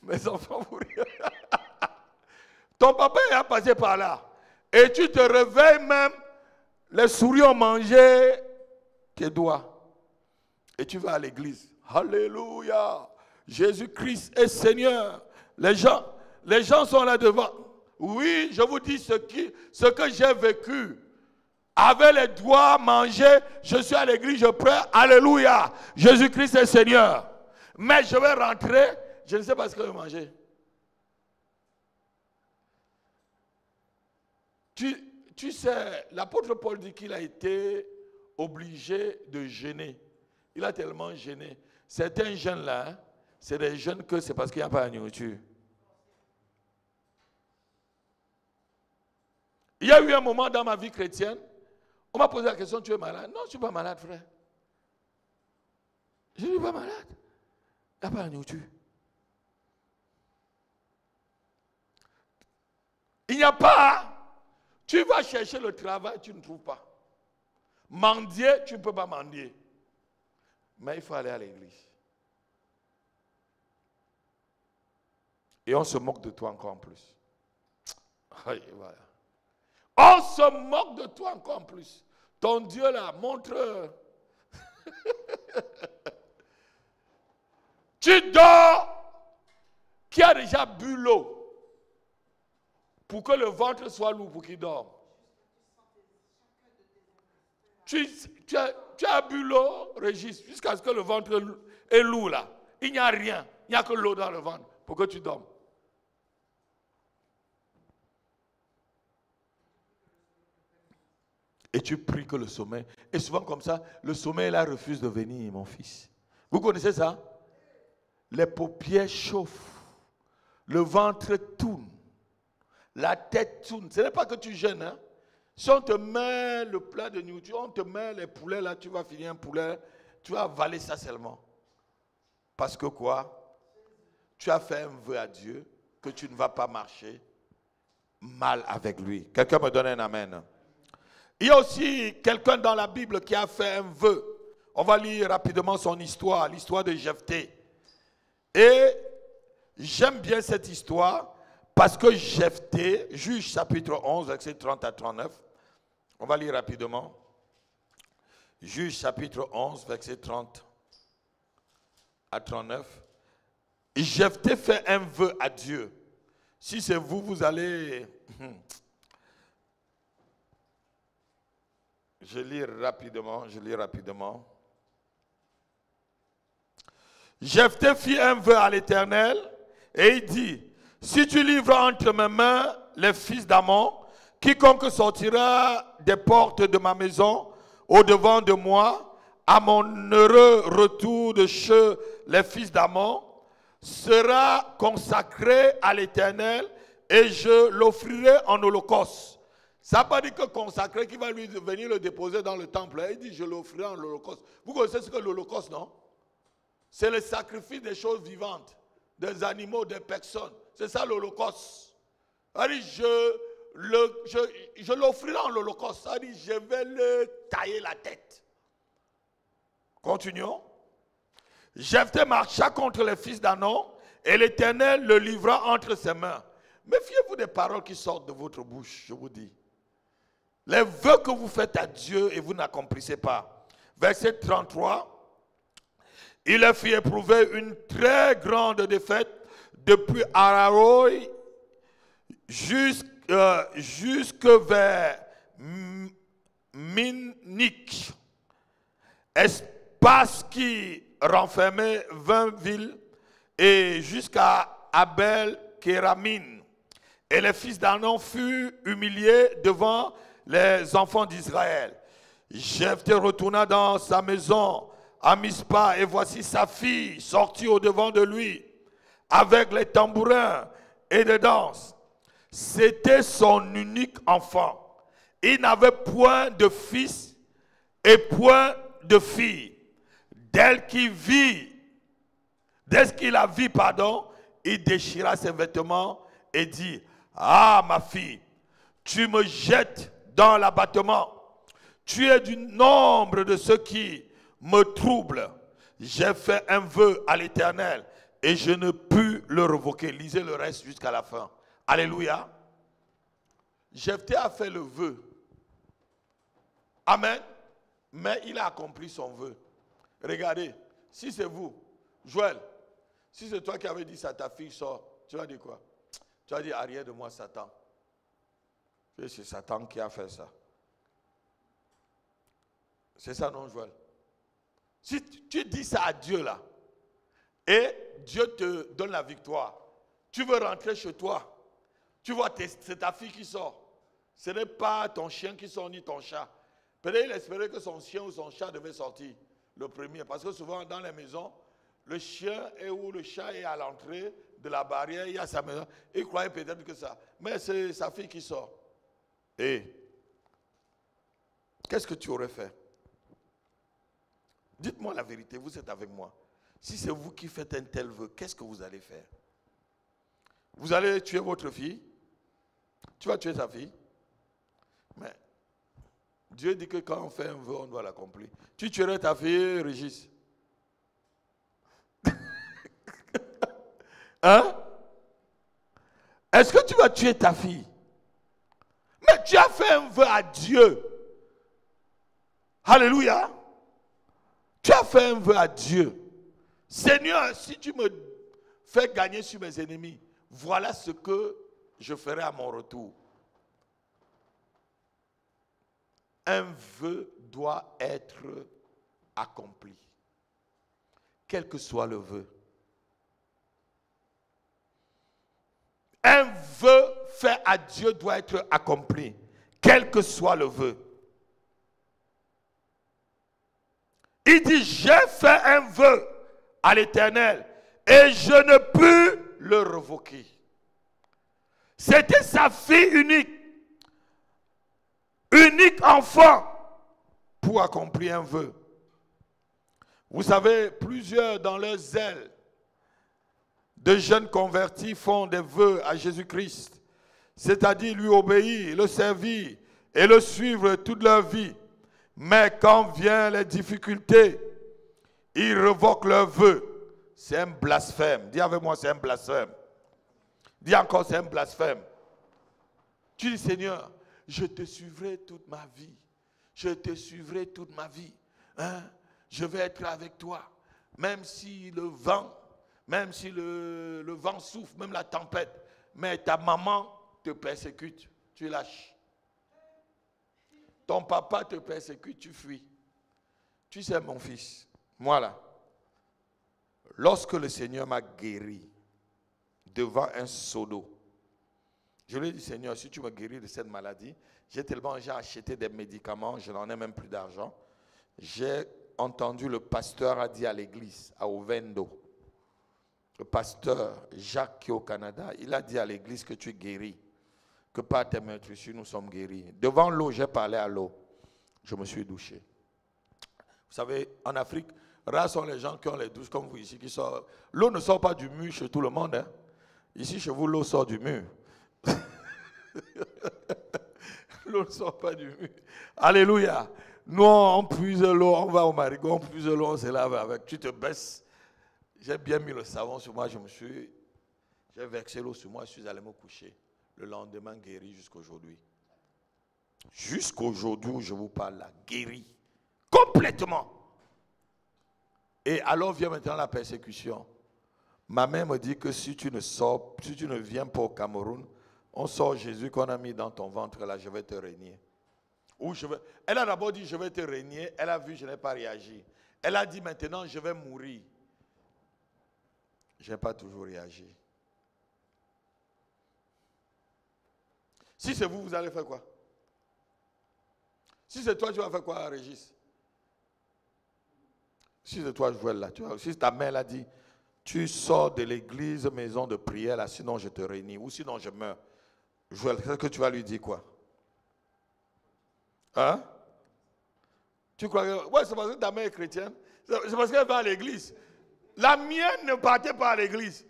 B: mes enfants vous rient. Ton papa est passé par là. Et tu te réveilles même, les souris ont mangé tes doigts. Et tu vas à l'église. Alléluia. Jésus-Christ est Seigneur. Les gens sont là devant. Oui, je vous dis ce que j'ai vécu. Avec les doigts mangés, je suis à l'église, je prie. Alléluia. Jésus-Christ est Seigneur. Mais je vais rentrer, je ne sais pas ce que je vais manger. Tu sais, l'apôtre Paul dit qu'il a été obligé de jeûner. Il a tellement jeûné. Certains jeunes là, hein, c'est des jeunes que c'est parce qu'il n'y a pas de nourriture. Il y a eu un moment dans ma vie chrétienne, on m'a posé la question, tu es malade? Non, je ne suis pas malade, frère. Je ne suis pas malade. Il n'y a pas de nourriture. Il n'y a pas. Tu vas chercher le travail, tu ne trouves pas. Mendier, tu ne peux pas mendier. Mais il faut aller à l'église. Et on se moque de toi encore en plus. Voilà. On se moque de toi encore en plus. Ton Dieu là, montre. Tu dors. Qui a déjà bu l'eau pour que le ventre soit lourd pour qu'il dorme? Tu as bu l'eau, Régis, jusqu'à ce que le ventre est lourd là. Il n'y a rien. Il n'y a que l'eau dans le ventre pour que tu dormes. Et tu pries que le sommeil. Et souvent comme ça, le sommeil là refuse de venir, mon fils. Vous connaissez ça? Les paupières chauffent. Le ventre tourne. La tête tourne. Ce n'est pas que tu jeûnes. Hein? Si on te met le plat de nourriture, on te met les poulets là, tu vas finir un poulet, tu vas avaler ça seulement. Parce que quoi? Tu as fait un vœu à Dieu que tu ne vas pas marcher mal avec lui. Quelqu'un me donne un amen. Il y a aussi quelqu'un dans la Bible qui a fait un vœu. On va lire rapidement son histoire, l'histoire de Jephthé. Et j'aime bien cette histoire parce que Jephthé, Juge chapitre 11, versets 30 à 39. On va lire rapidement. Juge chapitre 11, versets 30 à 39. Jephthé fait un vœu à Dieu. Si c'est vous, vous allez... Je lis rapidement. Jephthé fit un vœu à l'Éternel et il dit, si tu livres entre mes mains les fils d'Ammon, quiconque sortira des portes de ma maison au-devant de moi, à mon heureux retour de chez les fils d'Ammon, sera consacré à l'Éternel et je l'offrirai en holocauste. Ça n'a pas dit que consacré, qui va lui venir le déposer dans le temple. Il dit, je l'offrirai en holocauste. Vous connaissez ce que l'holocauste, non? C'est le sacrifice des choses vivantes, des animaux, des personnes. C'est ça l'holocauste. Il dit, je l'offrirai en holocauste. Il dit, je vais le tailler la tête. Continuons. Jephthé marcha contre les fils d'Ammon et l'Éternel le livra entre ses mains. Méfiez-vous des paroles qui sortent de votre bouche, je vous dis. Les vœux que vous faites à Dieu et vous n'accomplissez pas. Verset 33. Il a fait éprouver une très grande défaite depuis Araroï jusque vers Minnik. Espace qui renfermait 20 villes et jusqu'à Abel-Kéramine. Et les fils d'Ammon furent humiliés devant les enfants d'Israël. Jephthé retourna dans sa maison à Mispa et voici sa fille sortie au-devant de lui avec les tambourins et les danses. C'était son unique enfant. Il n'avait point de fils et point de fille. Dès qu'il la vit, il déchira ses vêtements et dit, ah ma fille, tu me jettes dans l'abattement. Tu es du nombre de ceux qui me troublent. J'ai fait un vœu à l'Éternel et je ne pus le revoquer. Lisez le reste jusqu'à la fin. Alléluia. Jephthé a fait le vœu. Amen. Mais il a accompli son vœu. Regardez, si c'est vous, Joël, si c'est toi qui avais dit ça, ta fille sort, tu vas dire quoi? Tu vas dire, arrière de moi, Satan. C'est Satan qui a fait ça. C'est ça, non, Joël? Si tu dis ça à Dieu, là, et Dieu te donne la victoire, tu veux rentrer chez toi, tu vois, c'est ta fille qui sort. Ce n'est pas ton chien qui sort, ni ton chat. Peut-être il espérait que son chien ou son chat devait sortir le premier. Parce que souvent dans les maisons, le chien ou le chat est à l'entrée de la barrière, il y a sa maison. Il croyait peut-être que ça. Mais c'est sa fille qui sort. Et qu'est-ce que tu aurais fait? Dites-moi la vérité, vous êtes avec moi. Si c'est vous qui faites un tel vœu, qu'est-ce que vous allez faire? Vous allez tuer votre fille? Tu vas tuer ta fille? Mais Dieu dit que quand on fait un vœu, on doit l'accomplir. Tu tuerais ta fille, Régis? Hein? Est-ce que tu vas tuer ta fille? Mais tu as fait un vœu à Dieu. Alléluia. Tu as fait un vœu à Dieu. Seigneur, si tu me fais gagner sur mes ennemis, voilà ce que je ferai à mon retour. Un vœu doit être accompli. Quel que soit le vœu. Un vœu fait à Dieu doit être accompli. Quel que soit le vœu. Il dit, j'ai fait un vœu à l'Éternel et je ne peux le révoquer. C'était sa fille unique. Unique enfant pour accomplir un vœu. Vous savez, plusieurs dans leur zèle de jeunes convertis font des vœux à Jésus-Christ, c'est-à-dire lui obéir, le servir et le suivre toute leur vie. Mais quand viennent les difficultés, ils révoquent leurs vœux. C'est un blasphème. Dis avec moi, c'est un blasphème. Dis encore, c'est un blasphème. Tu dis, Seigneur, je te suivrai toute ma vie. Je te suivrai toute ma vie. Hein? Je vais être avec toi. Même si le vent, le vent souffle, même la tempête. Mais ta maman te persécute, tu lâches. Ton papa te persécute, tu fuis. Tu sais, mon fils, moi là, lorsque le Seigneur m'a guéri devant un seau d'eau, je lui ai dit, Seigneur, si tu me guéris de cette maladie, j'ai acheté des médicaments, je n'en ai même plus d'argent. J'ai entendu le pasteur a dit à l'église, à Ovendo, le pasteur Jacques qui est au Canada, il a dit à l'église que tu es guéri, que par tes meurtrissures nous sommes guéris. Devant l'eau, j'ai parlé à l'eau. Je me suis douché. Vous savez, en Afrique, rares sont les gens qui ont les douches comme vous ici, qui sortent. L'eau ne sort pas du mur chez tout le monde. Hein. Ici, chez vous, l'eau sort du mur. L'eau ne sort pas du mur. Alléluia. Nous, on puise l'eau, on va au marigot, on puise l'eau, on se lave avec. Tu te baisses. J'ai bien mis le savon sur moi, j'ai versé l'eau sur moi, je suis allé me coucher. Le lendemain, guéri jusqu'aujourd'hui. Jusqu'aujourd'hui où je vous parle là, guéri. Complètement. Et alors vient maintenant la persécution. Ma mère me dit que si tu ne viens pas au Cameroun, on sort Jésus qu'on a mis dans ton ventre là, je vais te régner. Elle a d'abord dit je vais te régner, elle a vu je n'ai pas réagi. Elle a dit maintenant je vais mourir. Je n'ai pas toujours réagi. Si c'est vous, vous allez faire quoi? Si c'est toi, tu vas faire quoi, Régis? Si c'est toi, Joël, là, si ta mère l'a dit, tu sors de l'église, maison de prière, là, sinon je te réunis, ou sinon je meurs. Joël, qu'est-ce que tu vas lui dire quoi? Hein? Tu crois que... Ouais, c'est parce que ta mère est chrétienne. C'est parce qu'elle va à l'église. La mienne ne partait pas à l'église.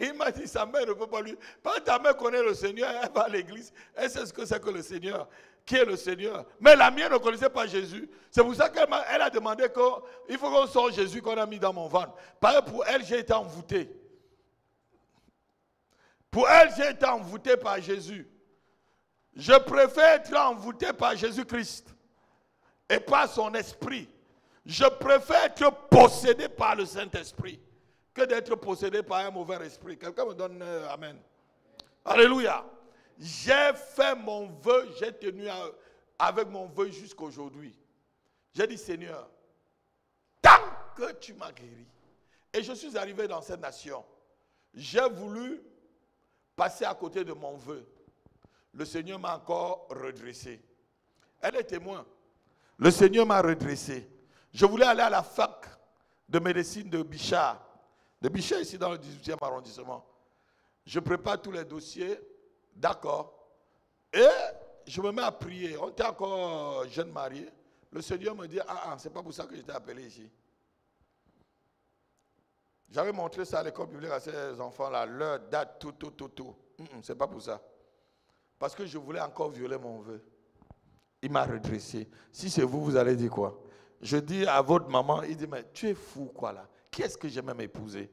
B: Il m'a dit, sa mère ne peut pas lui... Parce que ta mère connaît le Seigneur, elle va à l'église. Elle sait ce que c'est que le Seigneur. Qui est le Seigneur. Mais la mienne ne connaissait pas Jésus. C'est pour ça qu'elle a demandé qu'il faut qu'on sorte Jésus qu'on a mis dans mon ventre. Parce que pour elle, j'ai été envoûté. Pour elle, j'ai été envoûté par Jésus. Je préfère être envoûté par Jésus-Christ et par son esprit. Je préfère être possédé par le Saint-Esprit que d'être possédé par un mauvais esprit. Quelqu'un me donne Amen. Alléluia. J'ai fait mon vœu, j'ai tenu avec mon vœu jusqu'aujourd'hui. J'ai dit, Seigneur, tant que tu m'as guéri, et je suis arrivé dans cette nation, j'ai voulu passer à côté de mon vœu. Le Seigneur m'a encore redressé. Elle est témoin. Le Seigneur m'a redressé. Je voulais aller à la fac de médecine de Bichard. De Bichard, ici dans le 18e arrondissement. Je prépare tous les dossiers. D'accord. Et je me mets à prier. On était encore jeune marié. Le Seigneur me dit, c'est pas pour ça que je t'ai appelé ici. J'avais montré ça à l'école biblique à ces enfants-là, leur date, tout. C'est pas pour ça. Parce que je voulais encore violer mon vœu. Il m'a redressé. Si c'est vous, vous allez dire quoi? Je dis à votre maman, il dit, mais tu es fou quoi là? Qui est-ce que j'ai même épousé?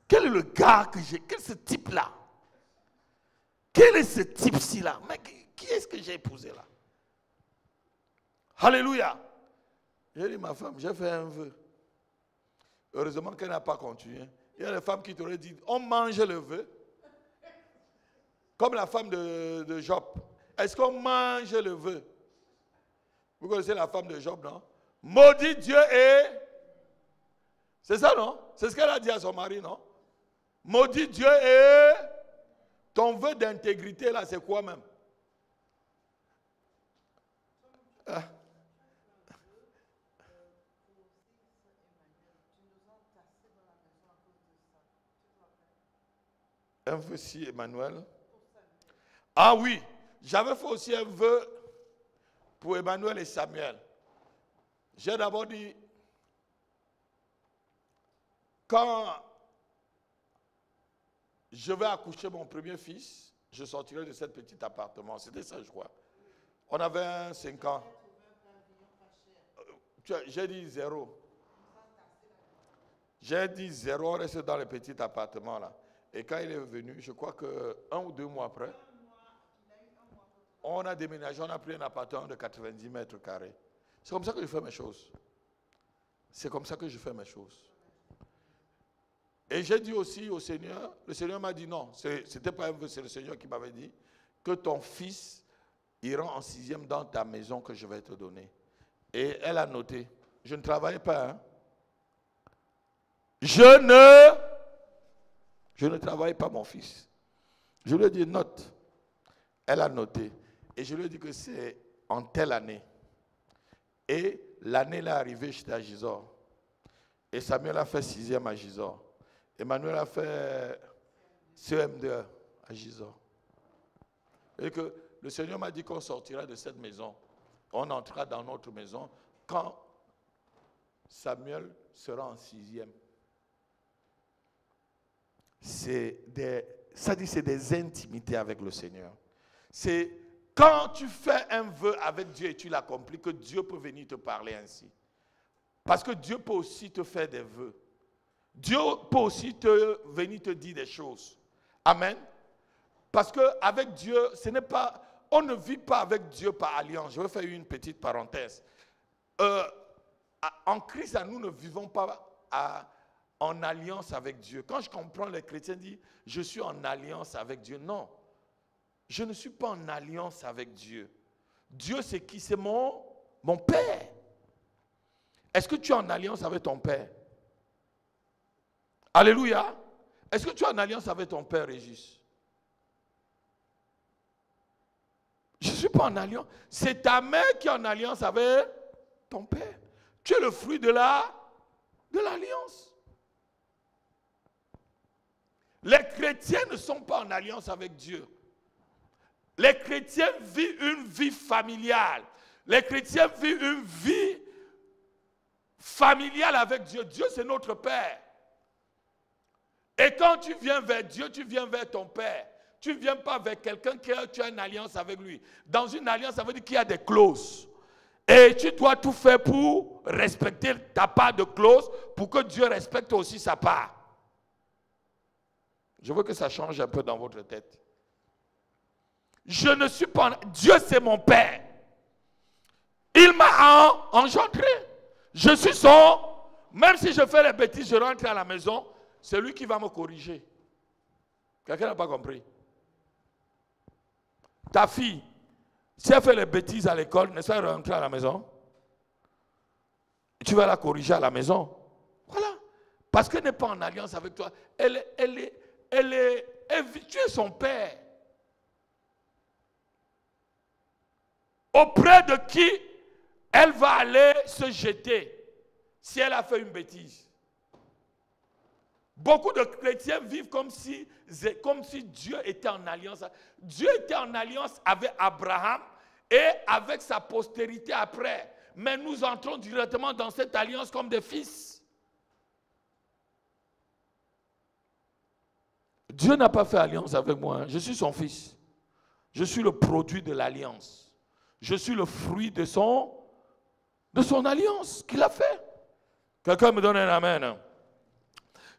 B: Quel est le gars que j'ai? Quel est ce type-là? Quel est ce type-ci là? Mais qui est-ce que j'ai épousé là? Alléluia. J'ai dit, ma femme, j'ai fait un vœu. Heureusement qu'elle n'a pas continué. Il y a des femmes qui t'auraient dit, on mange le vœu. Comme la femme de Job. Est-ce qu'on mange le vœu? Vous connaissez la femme de Job, non? Maudit Dieu et... C'est ça, non? C'est ce qu'elle a dit à son mari, non? Maudit Dieu et... Ton vœu d'intégrité, là, c'est quoi même? Un vœu si Emmanuel. Ah oui, j'avais fait aussi un vœu pour Emmanuel et Samuel. J'ai d'abord dit, quand je vais accoucher mon premier fils, je sortirai de ce petit appartement. C'était ça, je crois. On avait 5 ans. J'ai dit 0. J'ai dit 0, on restait dans le petit appartement là. Et quand il est venu, je crois que 1 ou 2 mois après, on a déménagé, on a pris un appartement de 90 mètres carrés. C'est comme ça que je fais mes choses. C'est comme ça que je fais mes choses. Et j'ai dit aussi au Seigneur, le Seigneur m'a dit non, ce n'était pas un vœu, c'est le Seigneur qui m'avait dit que ton fils ira en 6e dans ta maison que je vais te donner. Et elle a noté, je ne travaillais pas, hein. Je ne travaille pas, mon fils. Je lui ai dit, note. Elle a noté. Et je lui ai dit que c'est en telle année. Et l'année là arrivée, j'étais à Gisors. Et Samuel a fait 6e à Gisors. Emmanuel a fait CM2 à Gisors. Et que le Seigneur m'a dit qu'on sortira de cette maison. On entrera dans notre maison quand Samuel sera en 6e. C'est des intimités avec le Seigneur. C'est quand tu fais un vœu avec Dieu et tu l'accomplis que Dieu peut venir te parler ainsi. Parce que Dieu peut aussi te faire des vœux. Dieu peut aussi venir te dire des choses. Amen. Parce qu'avec Dieu, on ne vit pas avec Dieu par alliance. Je vais faire une petite parenthèse. En Christ, nous ne vivons pas en alliance avec Dieu. Quand je comprends, les chrétiens disent, je suis en alliance avec Dieu. Non, je ne suis pas en alliance avec Dieu. Dieu, c'est qui? C'est mon Père. Est-ce que tu es en alliance avec ton Père? Alléluia. Est-ce que tu es en alliance avec ton Père, Régis? Je ne suis pas en alliance. C'est ta mère qui est en alliance avec ton Père. Tu es le fruit de l'alliance. Les chrétiens ne sont pas en alliance avec Dieu. Les chrétiens vivent une vie familiale. Les chrétiens vivent une vie familiale avec Dieu. Dieu, c'est notre Père. Et quand tu viens vers Dieu, tu viens vers ton Père. Tu ne viens pas vers quelqu'un qui tu as une alliance avec lui. Dans une alliance, ça veut dire qu'il y a des clauses. Et tu dois tout faire pour respecter ta part de clause, pour que Dieu respecte aussi sa part. Je veux que ça change un peu dans votre tête. Je ne suis pas... Dieu, c'est mon Père. Il m'a engendré. Je suis son... Même si je fais les bêtises, je rentre à la maison, c'est lui qui va me corriger. Quelqu'un n'a pas compris? Ta fille, si elle fait les bêtises à l'école, n'est-ce pas, elle rentre à la maison? Tu vas la corriger à la maison. Voilà. Parce qu'elle n'est pas en alliance avec toi. Tu es son père. auprès de qui elle va aller se jeter si elle a fait une bêtise. Beaucoup de chrétiens vivent comme si Dieu était en alliance. Dieu était en alliance avec Abraham et avec sa postérité après. Mais nous entrons directement dans cette alliance comme des fils. Dieu n'a pas fait alliance avec moi. Hein. Je suis son fils. Je suis le produit de l'alliance. Je suis le fruit de son alliance qu'il a fait. Quelqu'un me donne un amen.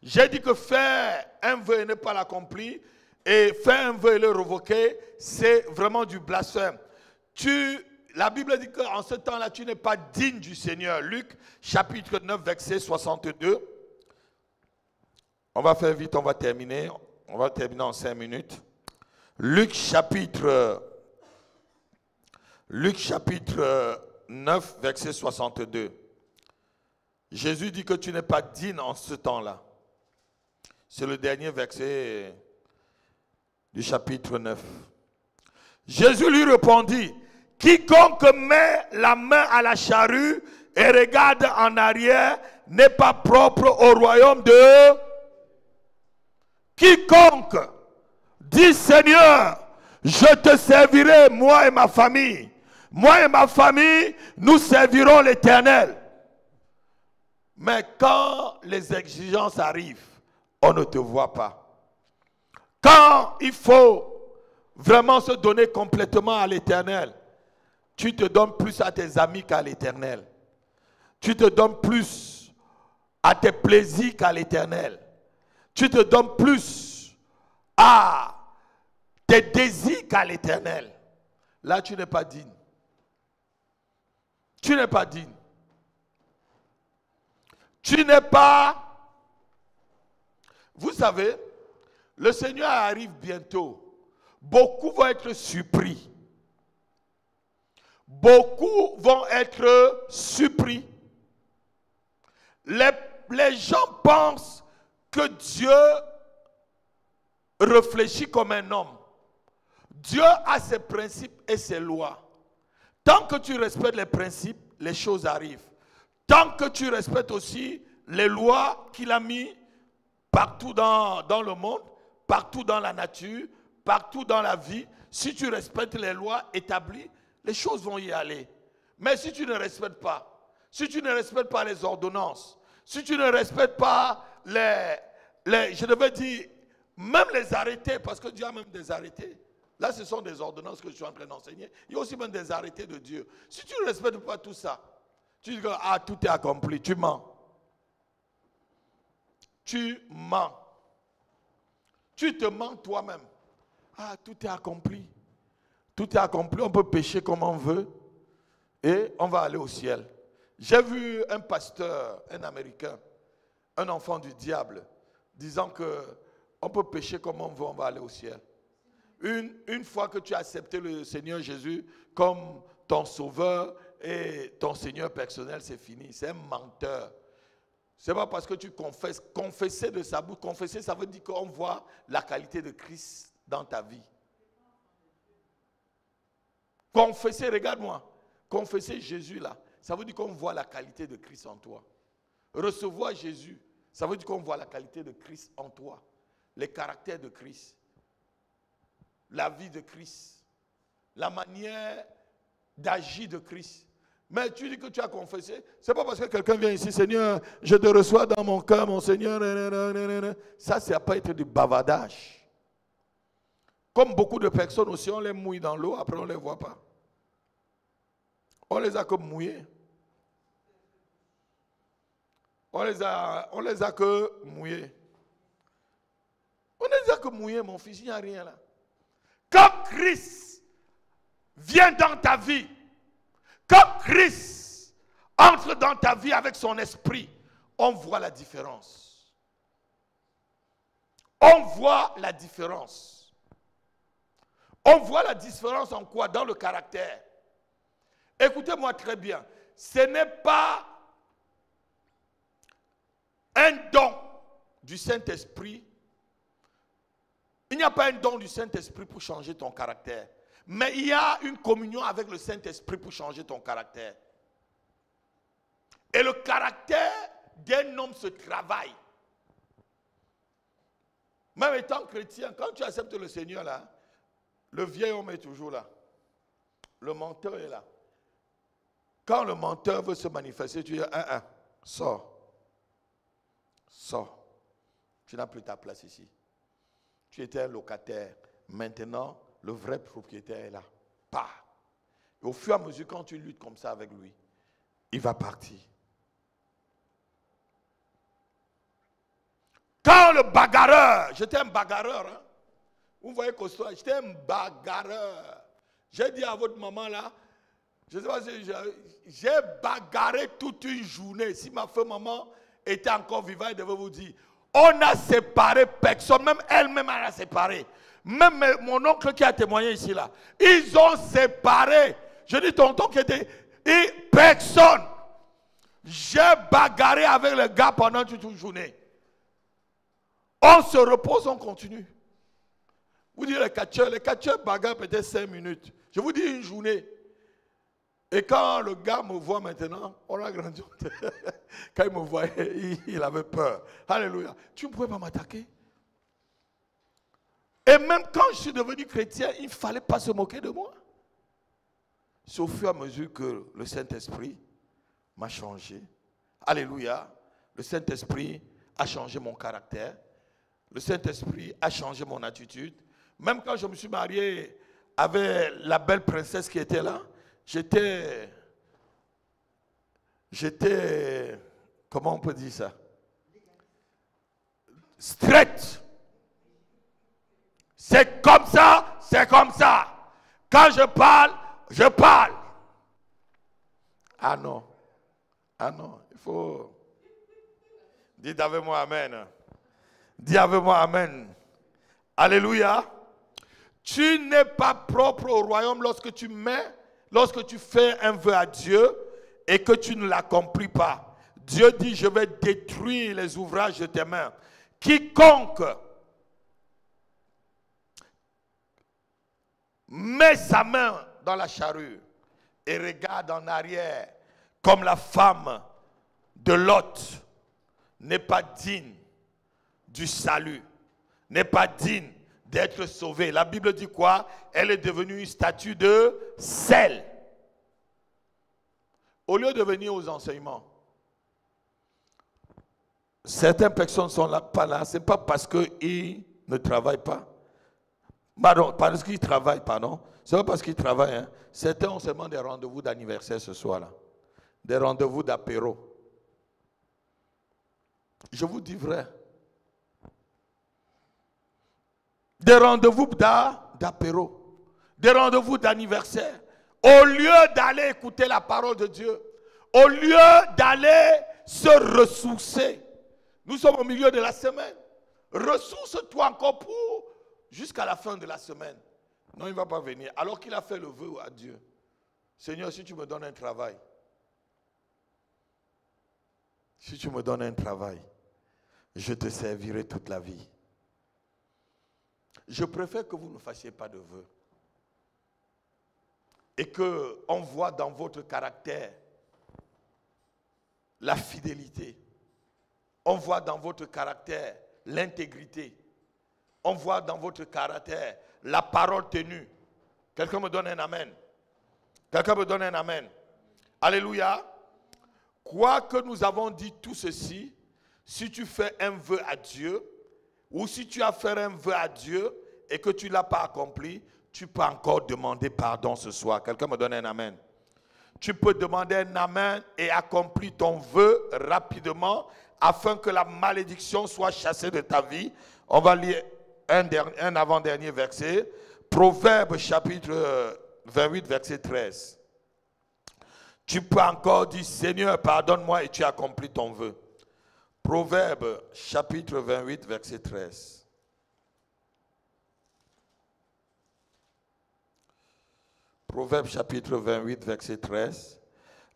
B: J'ai dit que faire un vœu et ne pas l'accomplir, et faire un vœu et le révoquer, c'est vraiment du blasphème. La Bible dit qu'en ce temps-là, tu n'es pas digne du Seigneur. Luc, chapitre 9, verset 62. On va faire vite, on va terminer. On va terminer en 5 minutes. Luc, chapitre 9, verset 62. Jésus dit que tu n'es pas digne en ce temps-là. C'est le dernier verset du chapitre 9. Jésus lui répondit, « Quiconque met la main à la charrue et regarde en arrière n'est pas propre au royaume de... Quiconque dit, Seigneur, je te servirai, moi et ma famille. Moi et ma famille, nous servirons l'Éternel. » Mais quand les exigences arrivent, on ne te voit pas. Quand il faut vraiment se donner complètement à l'Éternel, tu te donnes plus à tes amis qu'à l'Éternel. Tu te donnes plus à tes plaisirs qu'à l'Éternel. Tu te donnes plus à tes désirs qu'à l'Éternel. Là, tu n'es pas digne. Tu n'es pas digne. Tu n'es pas... Vous savez, le Seigneur arrive bientôt. Beaucoup vont être surpris. Beaucoup vont être surpris. Les gens pensent que Dieu réfléchit comme un homme. Dieu a ses principes et ses lois. Tant que tu respectes les principes, les choses arrivent. Tant que tu respectes aussi les lois qu'il a mis partout dans le monde, partout dans la nature, partout dans la vie, si tu respectes les lois établies, les choses vont y aller. Mais si tu ne respectes pas, si tu ne respectes pas les ordonnances, si tu ne respectes pas je devais dire, même les arrêtés, parce que Dieu a même des arrêtés. Là, ce sont des ordonnances que je suis en train d'enseigner. Il y a aussi même des arrêtés de Dieu. Si tu ne respectes pas tout ça, tu dis que tout est accompli, tu mens. Tu mens. Tu te mens toi-même. Tout est accompli. Tout est accompli. On peut pécher comme on veut et on va aller au ciel. J'ai vu un pasteur, un Américain, un enfant du diable, disant que on peut pécher comme on veut, on va aller au ciel. Une fois que tu as accepté le Seigneur Jésus comme ton sauveur et ton Seigneur personnel, c'est fini. C'est un menteur. Ce n'est pas parce que tu confesses. Confesser de sa bouche, confesser, ça veut dire qu'on voit la qualité de Christ dans ta vie. Confesser, regarde-moi. Confesser Jésus là, ça veut dire qu'on voit la qualité de Christ en toi. Recevoir Jésus, ça veut dire qu'on voit la qualité de Christ en toi. Les caractères de Christ. La vie de Christ. La manière d'agir de Christ. Mais tu dis que tu as confessé. Ce n'est pas parce que quelqu'un vient ici, Seigneur, je te reçois dans mon cœur, mon Seigneur. Ça n'a pas été du bavardage. Comme beaucoup de personnes aussi, on les mouille dans l'eau, après on ne les voit pas. On les a comme mouillés. On les a que mouillés. On les a que mouillés, mon fils, il n'y a rien là. Quand Christ vient dans ta vie, quand Christ entre dans ta vie avec son esprit, on voit la différence. On voit la différence. On voit la différence en quoi? Dans le caractère. Écoutez-moi très bien. Ce n'est pas un don du Saint-Esprit. Il n'y a pas un don du Saint-Esprit pour changer ton caractère. Mais il y a une communion avec le Saint-Esprit pour changer ton caractère. Et le caractère d'un homme se travaille. Même étant chrétien, quand tu acceptes le Seigneur là, le vieil homme est toujours là. Le menteur est là. Quand le menteur veut se manifester, tu dis, sors. Sors. Tu n'as plus ta place ici. Tu étais un locataire. Maintenant, le vrai propriétaire est là. Pas. Et au fur et à mesure, quand tu luttes comme ça avec lui, il va partir. Quand le bagarreur, j'étais un bagarreur, hein? Vous voyez costaud, j'étais un bagarreur. J'ai dit à votre maman là, je ne sais pas si j'ai bagarré toute une journée. Si ma femme maman était encore vivante, elle devait vous dire, on a séparé personne, même elle-même elle a séparé. Même mon oncle qui a témoigné ici là, ils ont séparé. Je dis tonton qui était, et personne. J'ai bagarré avec le gars pendant toute une journée. On se repose, on continue. Vous dites les catcheurs bagarrent peut-être 5 minutes. Je vous dis une journée. Et quand le gars me voit maintenant, on a grandi. Quand il me voyait, il avait peur. Alléluia. Tu ne pouvais pas m'attaquer. Et même quand je suis devenu chrétien, il ne fallait pas se moquer de moi. C'est au fur et à mesure que le Saint-Esprit m'a changé. Alléluia. Le Saint-Esprit a changé mon caractère. Le Saint-Esprit a changé mon attitude. Même quand je me suis marié avec la belle princesse qui était là, j'étais, comment on peut dire ça? Straight. C'est comme ça, c'est comme ça. Quand je parle, je parle. Ah non, il faut... Dites avec moi Amen. Dis avec moi Amen. Alléluia. Tu n'es pas propre au royaume lorsque tu fais un vœu à Dieu et que tu ne l'accomplis pas. Dieu dit, je vais détruire les ouvrages de tes mains. Quiconque met sa main dans la charrue et regarde en arrière comme la femme de Lot n'est pas digne du salut, n'est pas digne d'être sauvé. La Bible dit quoi? Elle est devenue une statue de sel. Au lieu de venir aux enseignements, certaines personnes sont là, pas là, ce n'est pas parce qu'ils ne travaillent pas. Pardon, parce qu'ils travaillent, pardon. Ce n'est pas parce qu'ils travaillent. Hein. Certains ont seulement des rendez-vous d'anniversaire ce soir-là. Des rendez-vous d'apéro. Je vous dis vrai. Des rendez-vous d'apéro. Des rendez-vous d'anniversaire. Au lieu d'aller écouter la parole de Dieu. Au lieu d'aller se ressourcer. Nous sommes au milieu de la semaine. Ressource-toi encore pour jusqu'à la fin de la semaine. Non, il ne va pas venir. Alors qu'il a fait le vœu à Dieu. Seigneur, si tu me donnes un travail. Si tu me donnes un travail, je te servirai toute la vie. Je préfère que vous ne fassiez pas de vœux. Et qu'on voit dans votre caractère la fidélité. On voit dans votre caractère l'intégrité. On voit dans votre caractère la parole tenue. Quelqu'un me donne un amen. Quelqu'un me donne un amen. Alléluia. Quoique nous avons dit tout ceci, si tu fais un vœu à Dieu, ou si tu as fait un vœu à Dieu et que tu ne l'as pas accompli, tu peux encore demander pardon ce soir. Quelqu'un me donne un amen. Tu peux demander un amen et accomplir ton vœu rapidement afin que la malédiction soit chassée de ta vie. On va lire un avant-dernier verset. Proverbe chapitre 28, verset 13. Tu peux encore dire, Seigneur, pardonne-moi et tu accomplis ton vœu. Proverbe chapitre 28, verset 13. Proverbe chapitre 28, verset 13.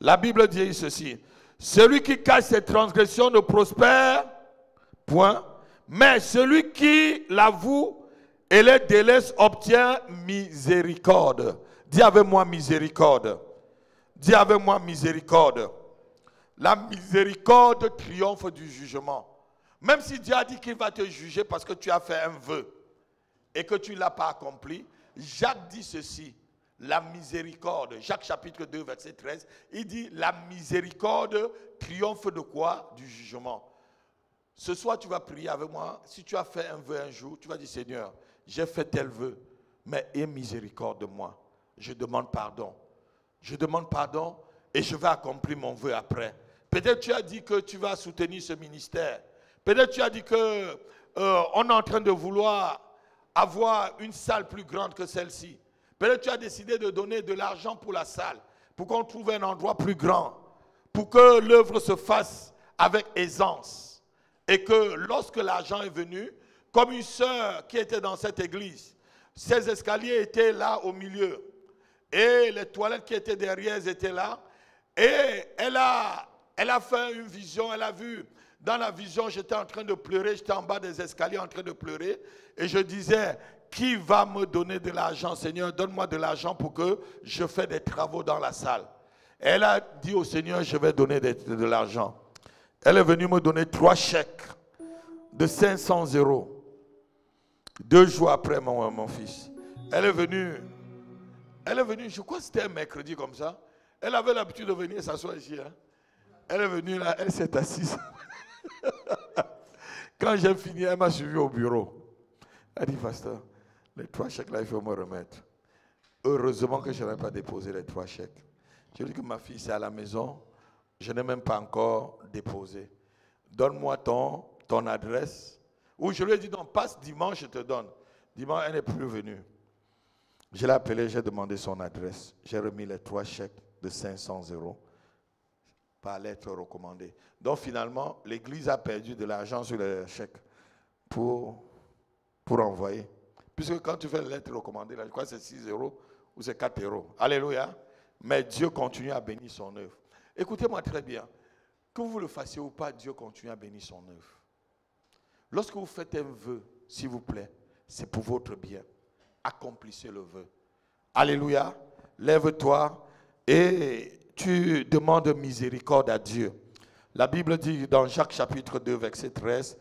B: La Bible dit ceci. Celui qui cache ses transgressions ne prospère point, mais celui qui l'avoue Et les délaisse obtient miséricorde. Dis avec moi miséricorde. Dis avec moi miséricorde. La miséricorde triomphe du jugement. Même si Dieu a dit qu'il va te juger parce que tu as fait un vœu et que tu ne l'as pas accompli, Jacques dit ceci, la miséricorde, Jacques chapitre 2 verset 13, il dit la miséricorde triomphe de quoi? Du jugement. Ce soir tu vas prier avec moi, si tu as fait un vœu un jour, tu vas dire Seigneur, j'ai fait tel vœu, mais aie miséricorde de moi. Je demande pardon. Je demande pardon et je vais accomplir mon vœu après. Peut-être tu as dit que tu vas soutenir ce ministère. Peut-être tu as dit que on est en train de vouloir avoir une salle plus grande que celle-ci. Peut-être tu as décidé de donner de l'argent pour la salle, pour qu'on trouve un endroit plus grand, pour que l'œuvre se fasse avec aisance. Et que lorsque l'argent est venu, comme une sœur qui était dans cette église, ses escaliers étaient là au milieu. Et les toilettes qui étaient derrière étaient là. Et elle a fait une vision, elle a vu. Dans la vision, j'étais en train de pleurer, j'étais en bas des escaliers en train de pleurer. Et je disais, qui va me donner de l'argent, Seigneur? Donne-moi de l'argent pour que je fasse des travaux dans la salle. Elle a dit au Seigneur, je vais donner de l'argent. Elle est venue me donner 3 chèques de 500 €. 2 jours après mon fils. Elle est venue, je crois que c'était un mercredi comme ça. Elle avait l'habitude de venir s'asseoir ici. Hein. Elle est venue là, elle s'est assise. Quand j'ai fini, elle m'a suivi au bureau. Elle dit, pasteur, les 3 chèques là, il faut me remettre. Heureusement que je n'ai pas déposé les 3 chèques. Je lui ai dit que ma fille, c'est à la maison. Je n'ai même pas encore déposé. Donne-moi ton adresse. Ou je lui ai dit, non, passe dimanche, je te donne. Dimanche, elle n'est plus venue. Je l'ai appelée, j'ai demandé son adresse. J'ai remis les 3 chèques de 500 € par lettre recommandée. Donc finalement, l'église a perdu de l'argent sur les chèques pour envoyer. Puisque quand tu fais les lettres recommandées, là, je crois que c'est 6 € ou c'est 4 €. Alléluia. Mais Dieu continue à bénir son œuvre. Écoutez-moi très bien. Que vous le fassiez ou pas, Dieu continue à bénir son œuvre. Lorsque vous faites un vœu, s'il vous plaît, c'est pour votre bien. Accomplissez le vœu. Alléluia. Lève-toi et tu demandes miséricorde à Dieu. La Bible dit dans Jacques chapitre 2 verset 13,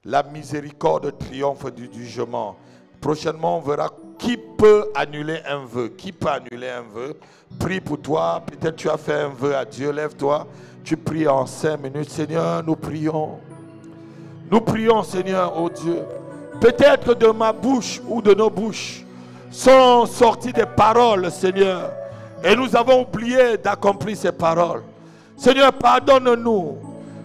B: la miséricorde triomphe du jugement. Prochainement, on verra qui peut annuler un vœu. Qui peut annuler un vœu? Prie pour toi. Peut-être tu as fait un vœu à Dieu. Lève-toi. Tu pries en 5 minutes. Seigneur, nous prions. Nous prions, Seigneur, oh Dieu. Peut-être de ma bouche ou de nos bouches sont sorties des paroles, Seigneur. Et nous avons oublié d'accomplir ces paroles. Seigneur, pardonne-nous.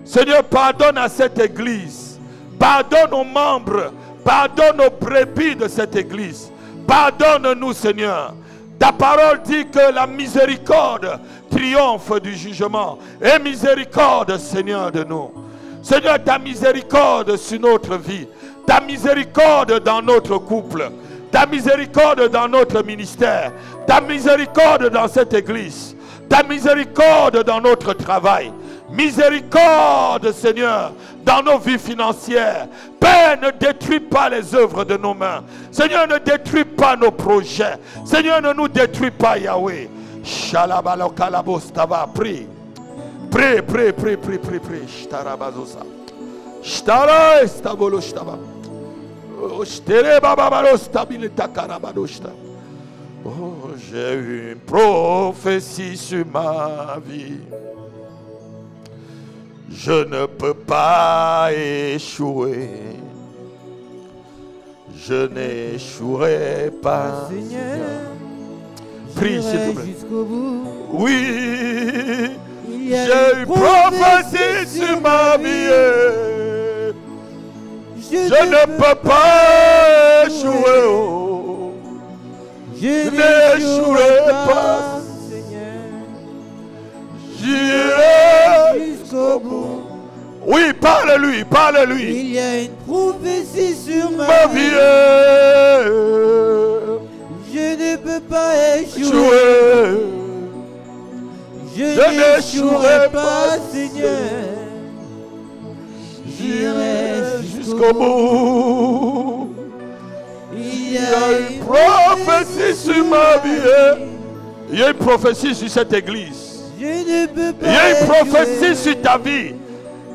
B: Seigneur, pardonne à cette église. Pardonne aux membres. Pardonne aux brebis de cette église. Pardonne-nous, Seigneur. Ta parole dit que la miséricorde triomphe du jugement. Et miséricorde, Seigneur, de nous. Seigneur, ta miséricorde sur notre vie. Ta miséricorde dans notre couple. Ta miséricorde dans notre ministère. Ta miséricorde dans cette église. Ta miséricorde dans notre travail. Miséricorde, Seigneur, dans nos vies financières. Père, ne détruis pas les œuvres de nos mains. Seigneur, ne détruis pas nos projets. Seigneur, ne nous détruis pas, Yahweh. Shalabalokalabostava, prie. Prie, prie, prie, prie, prie, prie. Shtarabazosa. Shtara estabolo shtaba. Shtere bababalo stabilita karabadoshta. Oh, j'ai eu une prophétie sur ma vie. Je ne peux pas échouer. Je n'échouerai pas, Seigneur. Prie, s'il te plaît.
A: Jusqu'au bout.
B: Oui, j'ai une prophétie sur ma vie. Je ne peux pas échouer. Oh. Je n'échouerai pas,
A: Seigneur.
B: J'irai
A: Jusqu'au bout.
B: Oui, parle-lui, parle-lui.
A: Il y a une prophétie sur
B: Ma
A: ma
B: vie.
A: vie. Je ne peux pas échouer. Je n'échouerai pas, Seigneur. J'irai jusqu'au bout. Il y
B: a une prophétie sur ma vie. Il y a une prophétie sur cette église. Il y a une prophétie sur ta vie.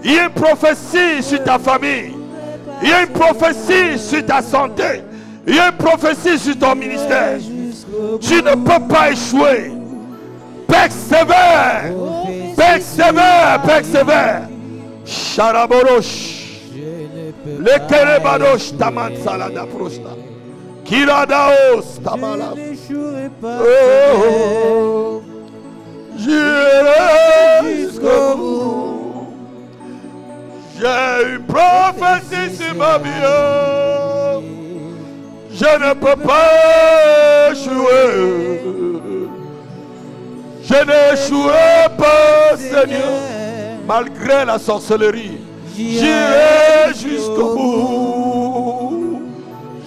B: Il y a une prophétie sur ta famille. Il y a une prophétie sur ta santé. Il y a une prophétie sur ton ministère. Tu ne peux pas échouer. Persévère. Persévère. Persévère. Charaborosh. Le kerebadosh taman salada prosta. Kiradaos tamala. Oh, j'irai jusqu'au bout. J'ai une prophétie sur ma vie. Je ne peux pas échouer. Je n'échouerai pas, Seigneur. Malgré la sorcellerie, j'irai jusqu'au bout.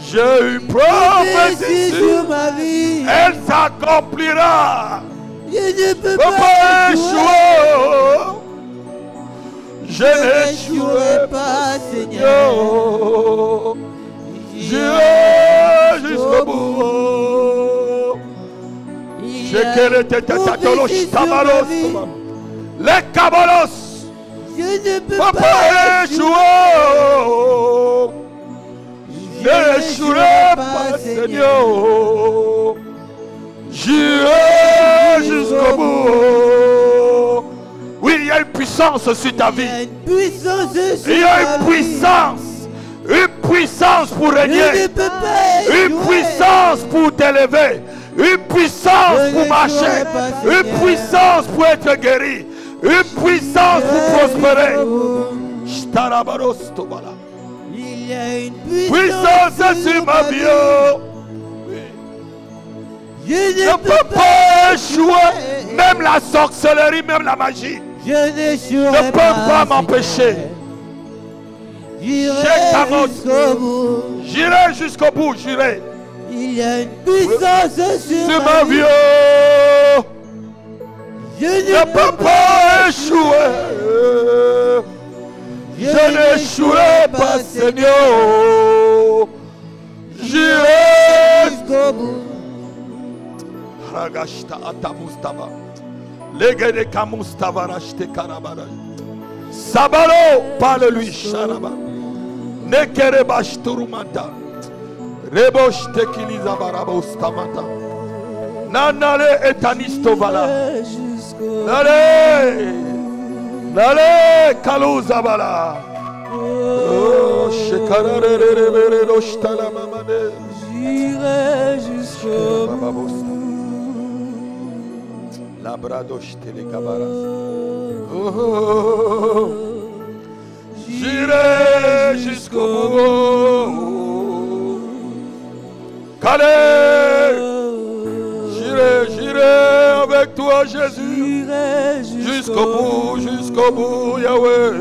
B: J'ai une prophétie sur ma vie. Elle s'accomplira. Je ne peux pas échouer. Je n'échouerai pas, Seigneur. J'irai jusqu'au bout. Les cabalos. Je ne peux pas échouer. Je n'échouerai pas, Seigneur. J'irai jusqu'au bout. Oui, il y a une puissance sur ta vie. Il y a une puissance. Une puissance pour régner. Une puissance pour t'élever. Une puissance pour marcher. Une puissance pour être guéri. Une puissance pour prospérer. Il y a une puissance sur ma vie. Je ne peux pas échouer. Même la sorcellerie, même la magie ne peut pas m'empêcher. J'irai jusqu'au bout, j'irai. Il y a une puissance sur ma vie. Je ne peux pas échouer. Je n'échouerai pas, Seigneur. J'irai jusqu'au bout. Ragashta atamustava. Legede kamustava rashte karabara. Sabalo, parle-lui, Sharaba. Nekerebash turumata. Rebosh tekilizabarabostamata. Nanale etanistovala. Nale. Nale kaluzabala. Oh, shekarare roshtala mamade. J'irai jusqu'au bout. Labradosh telekabaras. Oh, j'irai jusqu'au bout. Calais, j'irai avec toi, Jésus. Jusqu'au bout, Yahweh.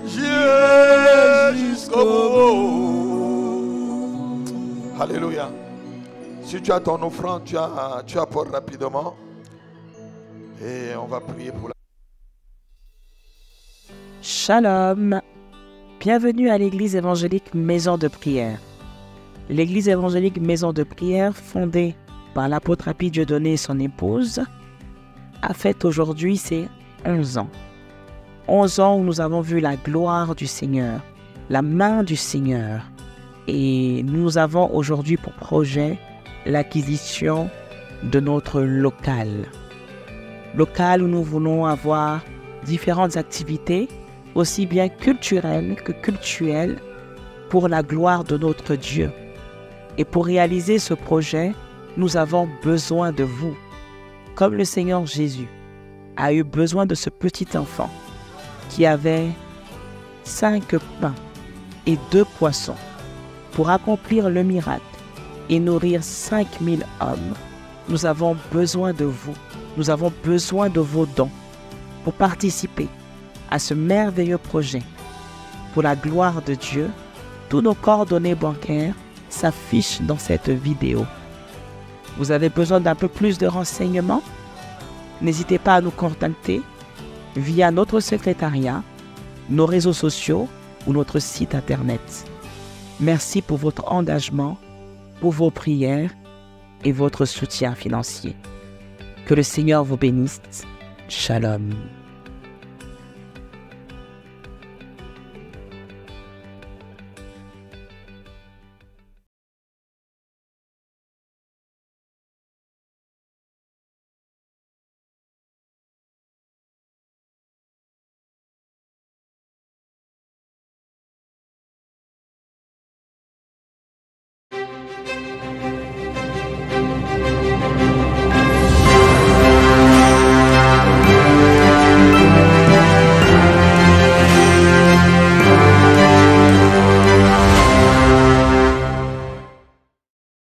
B: J'irai jusqu'au bout. Alléluia. Si tu as ton offrande, tu apportes rapidement. Et on va prier pour la...
D: Shalom. Bienvenue à l'église évangélique Maison de Prière. L'église évangélique Maison de Prière, fondée par l'apôtre Happy Dieudonné et son épouse, a fait aujourd'hui ses 11 ans. 11 ans où nous avons vu la gloire du Seigneur, la main du Seigneur. Et nous avons aujourd'hui pour projet l'acquisition de notre local. Local où nous voulons avoir différentes activités, aussi bien culturelles que cultuelles, pour la gloire de notre Dieu. Et pour réaliser ce projet, nous avons besoin de vous. Comme le Seigneur Jésus a eu besoin de ce petit enfant qui avait 5 pains et 2 poissons pour accomplir le miracle et nourrir 5000 hommes, nous avons besoin de vous. Nous avons besoin de vos dons pour participer à ce merveilleux projet. Pour la gloire de Dieu, tous nos coordonnées bancaires s'affichent dans cette vidéo. Vous avez besoin d'un peu plus de renseignements? N'hésitez pas à nous contacter via notre secrétariat nos réseaux sociaux ou notre site internet. Merci pour votre engagement, pour vos prières et votre soutien financier. Que le Seigneur vous bénisse. Shalom.